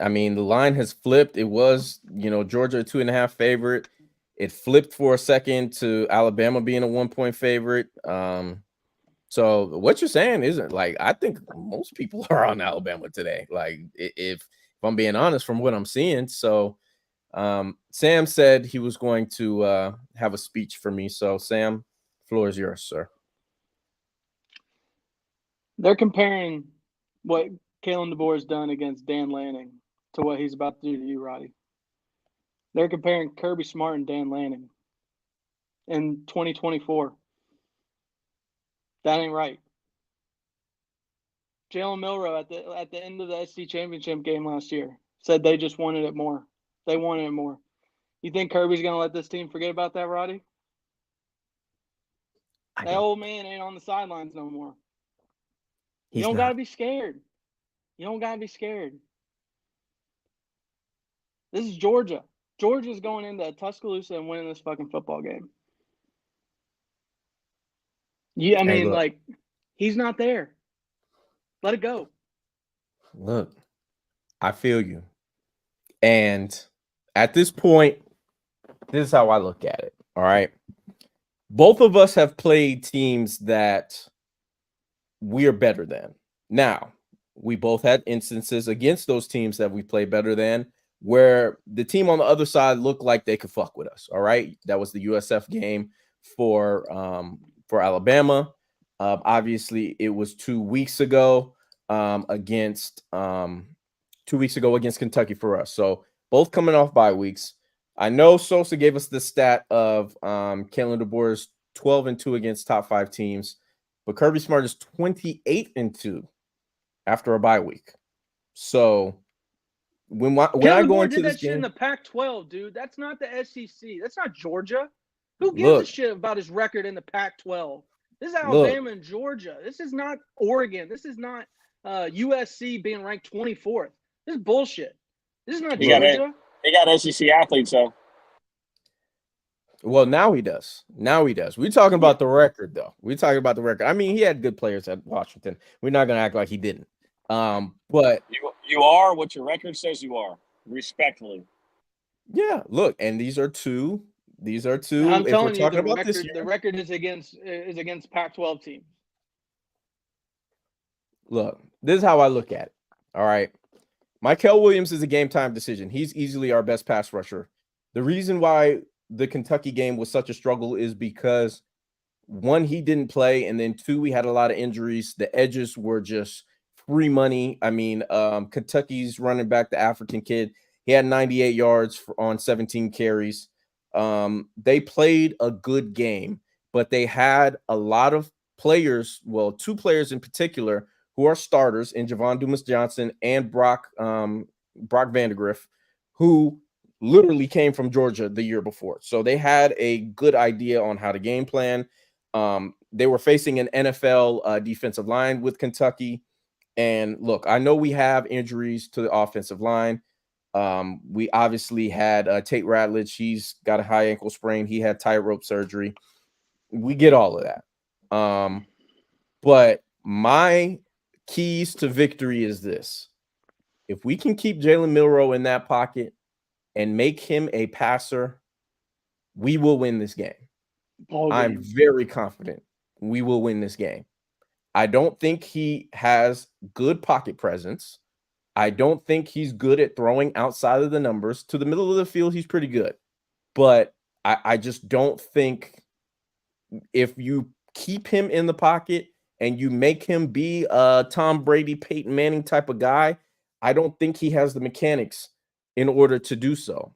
mean, the line has flipped. It was, Georgia a 2.5 favorite. It flipped for a second to Alabama being a 1-point favorite. So what you're saying isn't like, I think most people are on Alabama today. Like if I'm being honest from what I'm seeing. So Sam said he was going to have a speech for me. So Sam, floor is yours, sir. They're comparing what Kalen DeBoer has done against Dan Lanning to what he's about to do to you, Roddy. They're comparing Kirby Smart and Dan Lanning in 2024. That ain't right. Jalen Milroe at the end of the SC championship game last year said they just wanted it more. They wanted it more. You think Kirby's going to let this team forget about that, Roddy? That old man ain't on the sidelines no more. You don't got to be scared. You don't got to be scared. This is Georgia. Georgia's going into Tuscaloosa and winning this fucking football game. Yeah, I mean, like, he's not there. Let it go. Look, I feel you. And at this point, this is how I look at it. All right. Both of us have played teams that we are better than. Now, we both had instances against those teams that we play better than, where the team on the other side looked like they could fuck with us. All right. That was the USF game for Alabama. Obviously, it was 2 weeks ago against Kentucky for us. So both coming off bye weeks. I know Sosa gave us the stat of Kalen DeBoer's 12-2 against top 5 teams, but Kirby Smart is 28-2 after a bye week. So when I go into this game, shit in the Pac-12, dude. That's not the SEC. That's not Georgia. Who gives a shit about his record in the Pac-12? This is Alabama and Georgia. This is not Oregon. This is not USC being ranked 24th. This is bullshit. This is not Georgia. They got SEC athletes, though. Well, now he does. We're talking about the record, though. We're talking about the record. I mean, he had good players at Washington. We're not going to act like he didn't. But you are what your record says you are, respectfully. Yeah, look, and these are two. I'm telling you, the record is against Pac-12 teams. Look, this is how I look at it. All right. Mykel Williams is a game time decision. He's easily our best pass rusher. The reason why the Kentucky game was such a struggle is because one, he didn't play, and then two, we had a lot of injuries. The edges were just free money. I mean, Kentucky's running back, the African kid, he had 98 yards on 17 carries. They played a good game, but they had a lot of players, well, two players in particular, who are starters in Javon Dumas-Johnson and Brock Vandagriff, who literally came from Georgia the year before. So they had a good idea on how to game plan. They were facing an NFL defensive line with Kentucky. And look, I know we have injuries to the offensive line. We obviously had Tate Ratledge. He's got a high ankle sprain. He had tightrope surgery. We get all of that. But my keys to victory is this. If we can keep Jalen Milroe in that pocket and make him a passer, we will win this game. I'm very confident we will win this game. I don't think he has good pocket presence. I don't think he's good at throwing outside of the numbers. To the middle of the field, he's pretty good. But I just don't think if you keep him in the pocket and you make him be a Tom Brady, Peyton Manning type of guy, I don't think he has the mechanics in order to do so.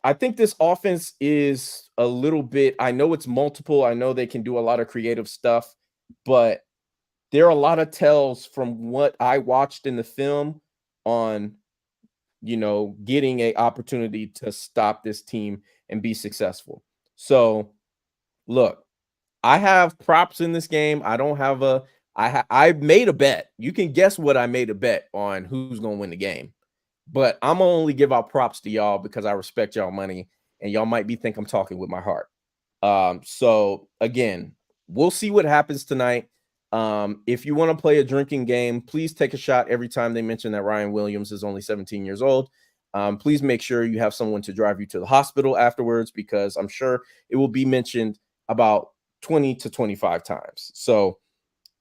I think this offense is a little bit, I know it's multiple. I know they can do a lot of creative stuff, but there are a lot of tells from what I watched in the film on, getting an opportunity to stop this team and be successful. So, look, I have props in this game. I don't have I made a bet. You can guess what I made a bet on who's going to win the game. But I'm going to only give out props to y'all because I respect y'all money, and y'all might think I'm talking with my heart. So, again, we'll see what happens tonight. If you want to play a drinking game, please take a shot every time they mention that Ryan Williams is only 17 years old. Please make sure you have someone to drive you to the hospital afterwards, because I'm sure it will be mentioned about 20 to 25 times. So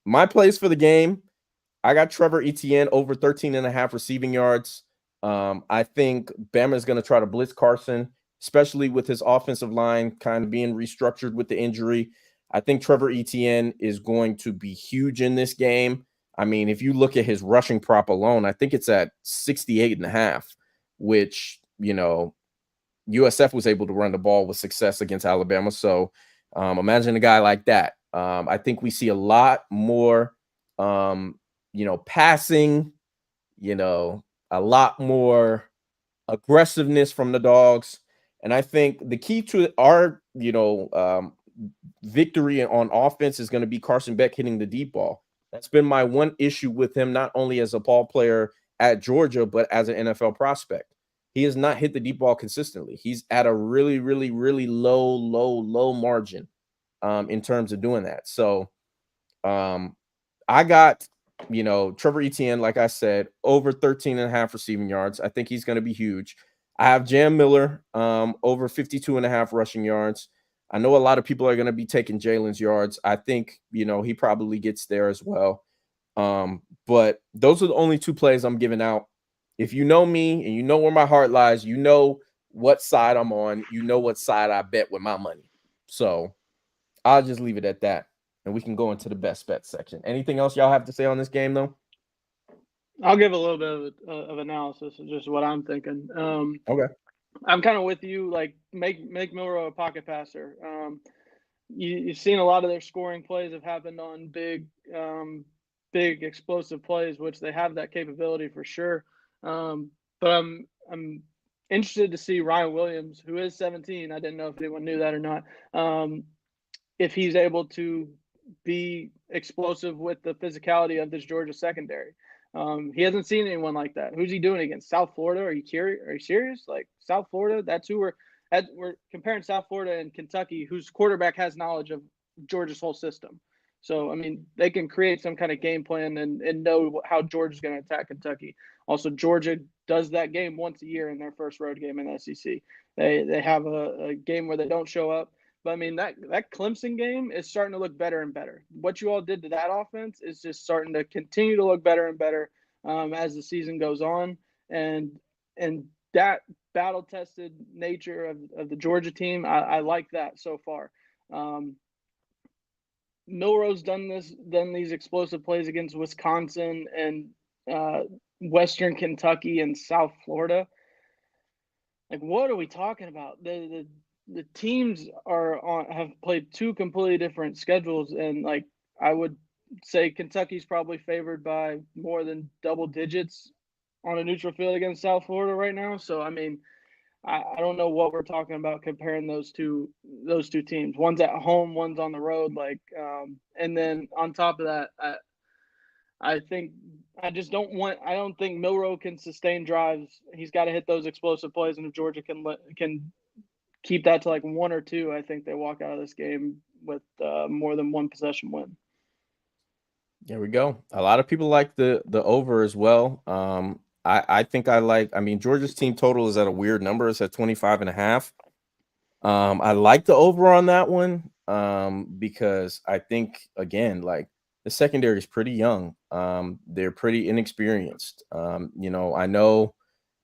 my plays for the game, I got Trevor Etienne over 13.5 receiving yards. I think Bama is going to try to blitz Carson, especially with his offensive line kind of being restructured with the injury. I think Trevor Etienne is going to be huge in this game. I mean, if you look at his rushing prop alone, I think it's at 68.5, which, USF was able to run the ball with success against Alabama. So imagine a guy like that. I think we see a lot more, passing, a lot more aggressiveness from the Dogs. And I think the key to our, victory on offense is going to be Carson Beck hitting the deep ball. That's been my one issue with him, not only as a ball player at Georgia, but as an NFL prospect. He has not hit the deep ball consistently. He's at a really, really, really low margin in terms of doing that. So I got, Trevor Etienne, like I said, over 13.5 receiving yards. I think he's going to be huge. I have Jam Miller over 52.5 rushing yards. I know a lot of people are going to be taking Jalen's yards. I think, he probably gets there as well. But those are the only two plays I'm giving out. If you know me and you know where my heart lies, you know what side I'm on. You know what side I bet with my money. So I'll just leave it at that, and we can go into the best bet section. Anything else y'all have to say on this game, though? I'll give a little bit of analysis of just what I'm thinking. Okay. I'm kind of with you. Like, make Milroe a pocket passer. You've seen a lot of their scoring plays have happened on big explosive plays, which they have that capability for sure. But I'm interested to see Ryan Williams, who is 17. I didn't know if anyone knew that or not. If he's able to be explosive with the physicality of this Georgia secondary. He hasn't seen anyone like that. Who's he doing against? South Florida? Are you serious? Like, South Florida? That's who we're comparing South Florida and Kentucky, whose quarterback has knowledge of Georgia's whole system. So, I mean, they can create some kind of game plan and know how Georgia's going to attack Kentucky. Also, Georgia does that game once a year in their first road game in the SEC. They have a game where they don't show up. But, I mean, that Clemson game is starting to look better and better. What you all did to that offense is just starting to continue to look better and better. as the season goes on, and that battle-tested nature of the Georgia team, I like that so far. Milroe's done these explosive plays against Wisconsin and Western Kentucky and South Florida. Like, what are we talking about? The teams have played two completely different schedules, and like I would say Kentucky's probably favored by more than double digits on a neutral field against South Florida right now. So I mean, I don't know what we're talking about comparing those two teams. One's at home, one's on the road. Like, and then on top of that, I think I don't think Milroe can sustain drives. He's got to hit those explosive plays, and if Georgia can keep that to like one or two, I think they walk out of this game with more than one possession win. There we go. A lot of people like the over as well. I think Georgia's team total is at a weird number. It's at 25.5. I like the over on that one because I think, again, like the secondary is pretty young. They're pretty inexperienced. I know,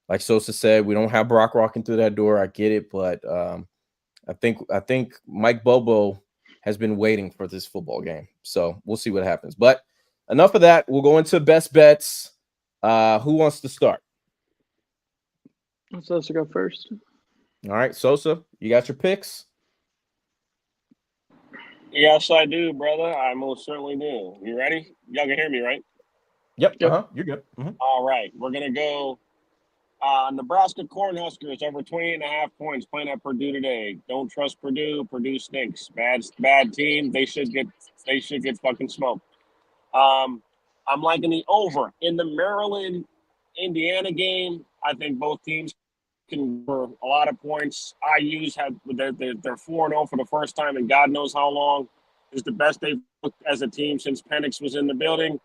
like Sosa said, we don't have Brock walking through that door. I get it, but I think Mike Bobo has been waiting for this football game. So we'll see what happens. But enough of that. We'll go into best bets. Who wants to start? Let Sosa go first. All right, Sosa, you got your picks? Yes, I do, brother. I most certainly do. You ready? Y'all can hear me, right? Yep. Yep. You're good. Mm-hmm. All right. We're going to go Nebraska Cornhuskers over 28.5 points playing at Purdue today. Don't trust Purdue. Purdue stinks. Bad team. They should get fucking smoked. I'm liking the over in the Maryland-Indiana game. I think both teams can for a lot of points. IU's they're 4-0 for the first time in God knows how long. It's the best they've looked as a team since Penix was in the building.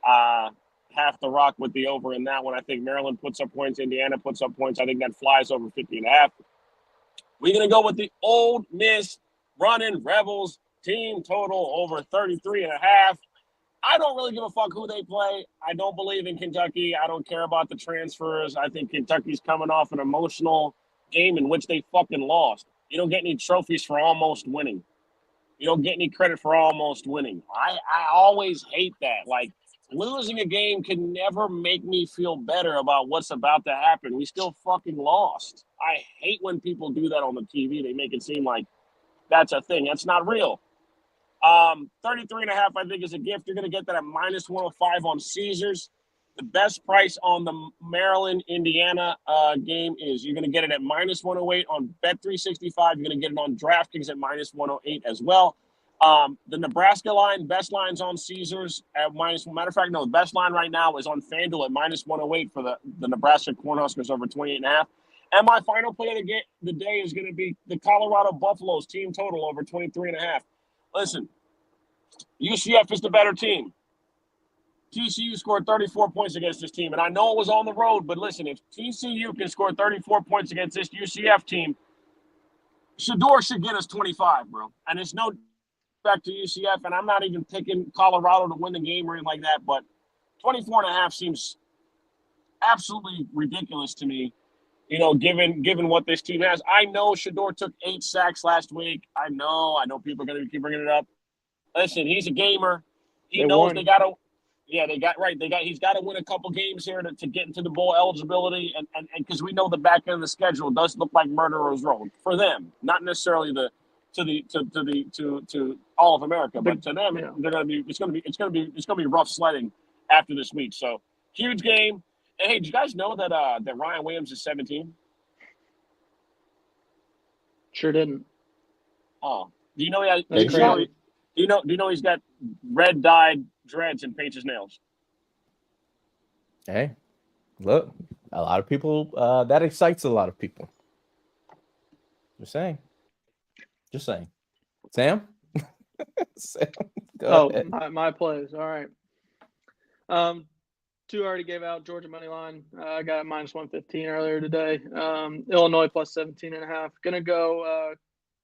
Have to rock with the over in that one. I think Maryland puts up points. Indiana puts up points. I think that flies over 50.5. We're going to go with the Ole Miss Running Rebels team total over 33.5. I don't really give a fuck who they play. I don't believe in Kentucky. I don't care about the transfers. I think Kentucky's coming off an emotional game in which they fucking lost. You don't get any trophies for almost winning. You don't get any credit for almost winning. I always hate that. Like, losing a game can never make me feel better about what's about to happen. We still fucking lost. I hate when people do that on the TV. They make it seem like that's a thing. That's not real. 33.5, I think, is a gift. You're going to get that at -105 on Caesars. The best price on the Maryland-Indiana game is you're going to get it at -108 on Bet365. You're going to get it on DraftKings at -108 as well. The Nebraska line, best line's on Caesars at matter of fact, no, the best line right now is on FanDuel at -108 for the Nebraska Cornhuskers over 28.5. And my final play of the day is going to be the Colorado Buffaloes team total over 23.5. Listen, UCF is the better team. TCU scored 34 points against this team, and I know it was on the road, but listen, if TCU can score 34 points against this UCF team, Shedeur should get us 25, bro. And it's no back to UCF, and I'm not even picking Colorado to win the game or anything like that, but 24.5 seems absolutely ridiculous to me, given what this team has. I know Shedeur took 8 sacks last week. I know people are going to keep bringing it up. Listen, he's a gamer. He knows won. they got to – yeah, he's got to win a couple games here to get into the bowl eligibility, and because we know the back end of the schedule does look like murderer's row for them, not necessarily to all of America, but to them, it's going to be rough sledding after this week. So huge game. And hey, did you guys know that Ryan Williams is 17? Sure didn't. Oh, do you know Do you know he's got red dyed dreads and paints his nails? Hey, look, a lot of people, that excites a lot of people. Just saying. Sam? Sam, go ahead. My plays. All right. 2 already gave out. Georgia money line. I got -115 earlier today. Illinois +17.5. Gonna go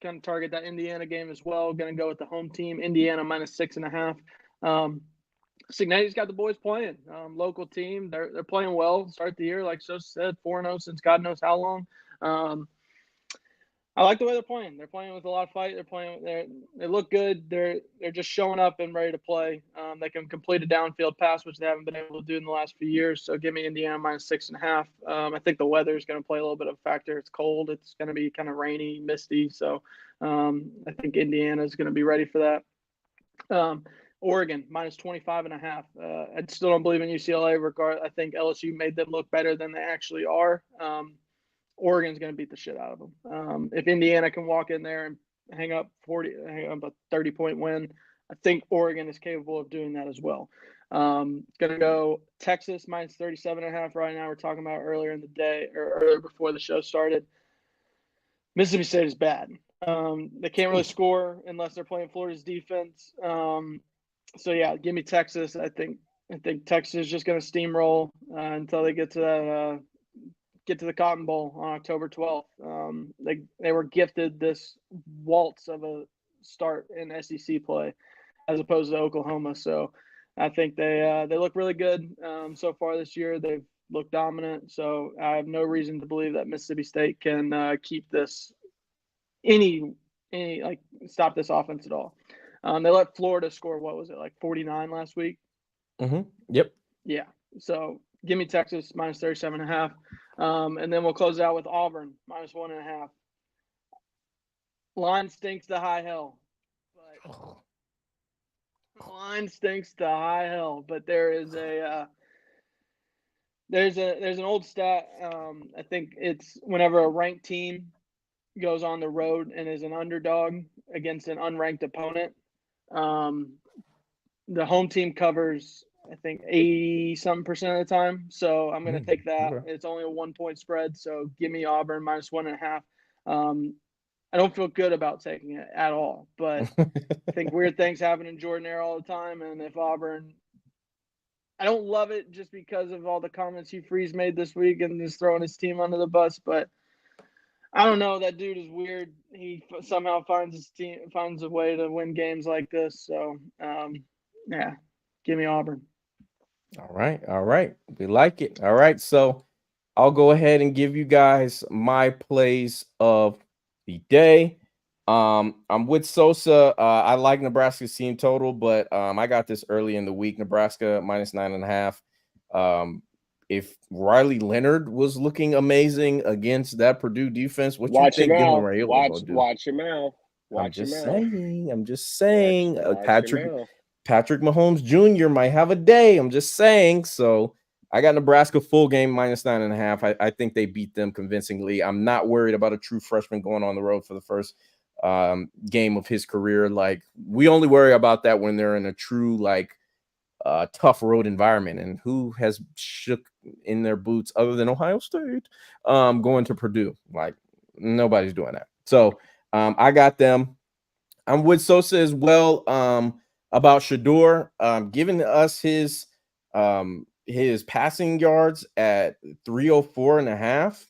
kind of target that Indiana game as well. Going to go with the home team, Indiana -6.5. Cignetti's got the boys playing. Local team, they're playing well. Start the year, like so said, 4-0 since God knows how long. I like the way they're playing. They're playing with a lot of fight. They look good. They're just showing up and ready to play. They can complete a downfield pass, which they haven't been able to do in the last few years. So give me Indiana -6.5. I think the weather is going to play a little bit of a factor. It's cold. It's going to be kind of rainy, misty. So I think Indiana is going to be ready for that. Oregon -25.5. I still don't believe in UCLA. I think LSU made them look better than they actually are. Oregon's going to beat the shit out of them. If Indiana can walk in there and hang up a 30-point win, I think Oregon is capable of doing that as well. Going to go Texas -37.5 right now. We're talking about earlier in the day or earlier before the show started. Mississippi State is bad. They can't really score unless they're playing Florida's defense. So yeah, give me Texas. I think Texas is just going to steamroll until they get to that. Get to the Cotton Bowl on October 12th. They were gifted this waltz of a start in SEC play as opposed to Oklahoma. So I think they look really good so far this year. They've looked dominant. So I have no reason to believe that Mississippi State can keep this stop this offense at all. They let Florida score, what was it, like 49 last week? Mm-hmm. Yep. Yeah. So give me Texas -37.5. And then we'll close out with Auburn -1.5. Line stinks to high hell. Line stinks to high hell. But there is there's an old stat. I think it's whenever a ranked team goes on the road and is an underdog against an unranked opponent, the home team covers, I think, 80-something% of the time. So I'm going to take that. Okay. It's only a 1-point spread. So give me Auburn -1.5. I don't feel good about taking it at all, but I think weird things happen in Jordan-Hare all the time. And if Auburn, I don't love it just because of all the comments Hugh Freeze made this week and just throwing his team under the bus, but I don't know. That dude is weird. He somehow finds a way to win games like this. So, yeah, give me Auburn. All right. We like it. All right, so I'll go ahead and give you guys my plays of the day. I'm with Sosa. I like Nebraska's team total, but I got this early in the week. Nebraska -9.5. If Riley Leonard was looking amazing against that Purdue defense, what Watch you think your Dylan mouth. Raiola gonna do? Watch your mouth. I'm just saying. Watch Patrick your mouth. Patrick Mahomes Jr. might have a day. I'm just saying. So I got Nebraska full game -9.5. I think they beat them convincingly. I'm not worried about a true freshman going on the road for the first game of his career. Like, we only worry about that when they're in a true, like, tough road environment. And who has shook in their boots other than Ohio State going to Purdue? Like, nobody's doing that. So I got them. I'm with Sosa as well about Shedeur giving us his passing yards at 304.5.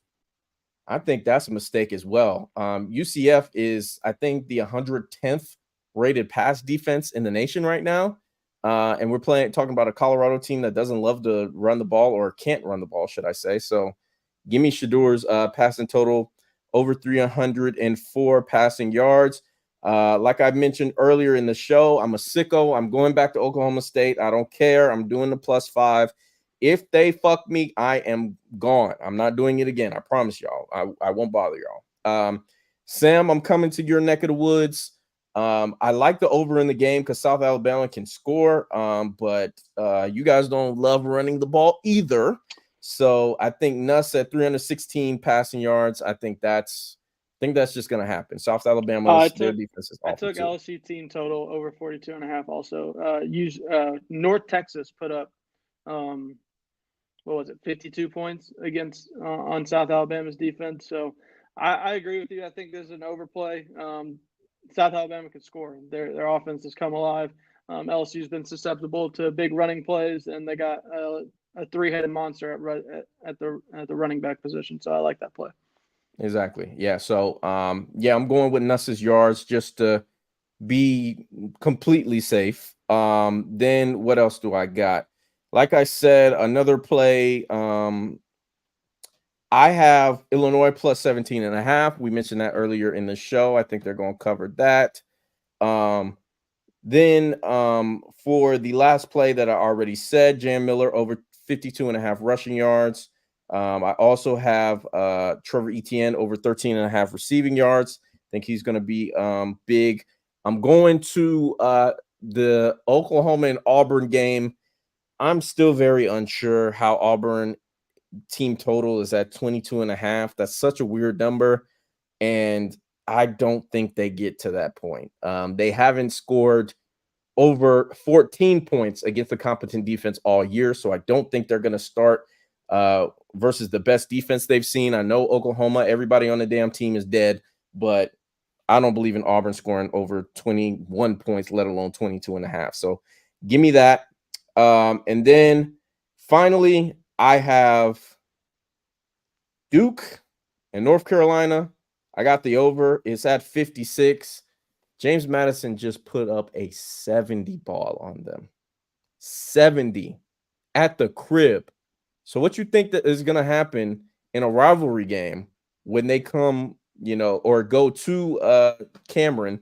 I think that's a mistake as well. UCF is, I think, the 110th rated pass defense in the nation right now. And we're talking about a Colorado team that doesn't love to run the ball, or can't run the ball, should I say. So give me Shedeur's passing total over 304 passing yards. Like I mentioned earlier in the show, I'm a sicko. I'm going back to Oklahoma State. I don't care. I'm doing the +5. If they fuck me, I am gone. I'm not doing it again. I promise y'all. I won't bother y'all. Sam, I'm coming to your neck of the woods. I like the over in the game because South Alabama can score, but you guys don't love running the ball either. So I think Nuss at 316 passing yards. I think that's just going to happen. South Alabama, their defense is awful. I took too. LSU team total over 42.5 also. North Texas put up, what was it, 52 points against on South Alabama's defense. So I agree with you. I think there's an overplay. South Alabama can score. Their offense has come alive. LSU's been susceptible to big running plays, and they got a three-headed monster at the running back position. So I like that play. Exactly. Yeah. So I'm going with Nuss's yards just to be completely safe. Then what else do I got? Like I said, another play. I have Illinois plus 17.5. We mentioned that earlier in the show. I think they're going to cover that. Then for the last play that I already said, Jam Miller over 52.5 rushing yards. I also have Trevor Etienne over 13.5 receiving yards. I think he's going to be big. I'm going to the Oklahoma and Auburn game. I'm still very unsure how Auburn team total is at 22.5. That's such a weird number. And I don't think they get to that point. They haven't scored over 14 points against a competent defense all year. So I don't think they're going to start versus the best defense they've seen. I know Oklahoma, everybody on the damn team is dead, but I don't believe in Auburn scoring over 21 points, let alone 22.5. So give me that. And then finally, I have Duke and North Carolina. I got the over. It's at 56. James Madison just put up a 70 ball on them. 70 at the crib. So what you think that is going to happen in a rivalry game when they come, or go to Cameron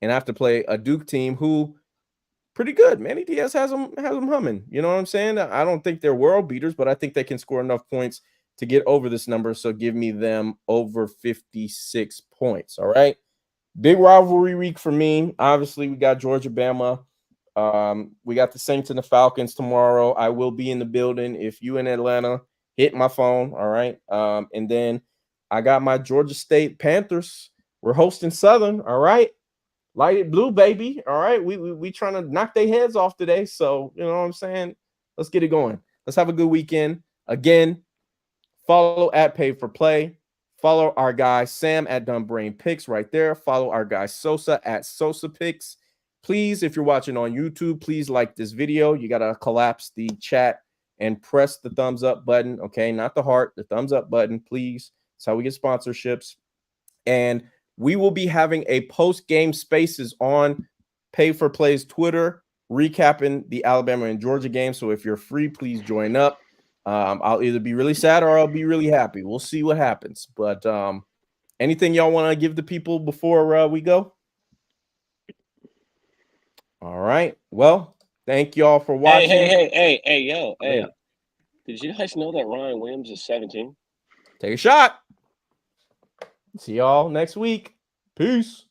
and have to play a Duke team who pretty good. Manny Diaz has them humming. You know what I'm saying? I don't think they're world beaters, but I think they can score enough points to get over this number. So give me them over 56 points. All right. Big rivalry week for me. Obviously, we got Georgia, Bama. We got the Saints and the Falcons tomorrow. I will be in the building. If you in Atlanta, hit my phone. All right. And then I got my Georgia State Panthers. We're hosting Southern. All right. Light it blue, baby. All right. We trying to knock their heads off today. So, you know what I'm saying? Let's get it going. Let's have a good weekend. Again, follow at Pay for Play. Follow our guy Sam at Dumb Brain Picks right there. Follow our guy Sosa at Sosa Picks. Please, if you're watching on YouTube, please like this video. You got to collapse the chat and press the thumbs up button. Okay, not the heart, the thumbs up button, please. That's how we get sponsorships. And we will be having a post-game spaces on Pay for Play's Twitter, recapping the Alabama and Georgia game. So if you're free, please join up. I'll either be really sad or I'll be really happy. We'll see what happens. But anything y'all want to give the people before we go? All right. Well, thank y'all for watching. Hey, yo. Yeah. Did you guys know that Ryan Williams is 17? Take a shot. See y'all next week. Peace.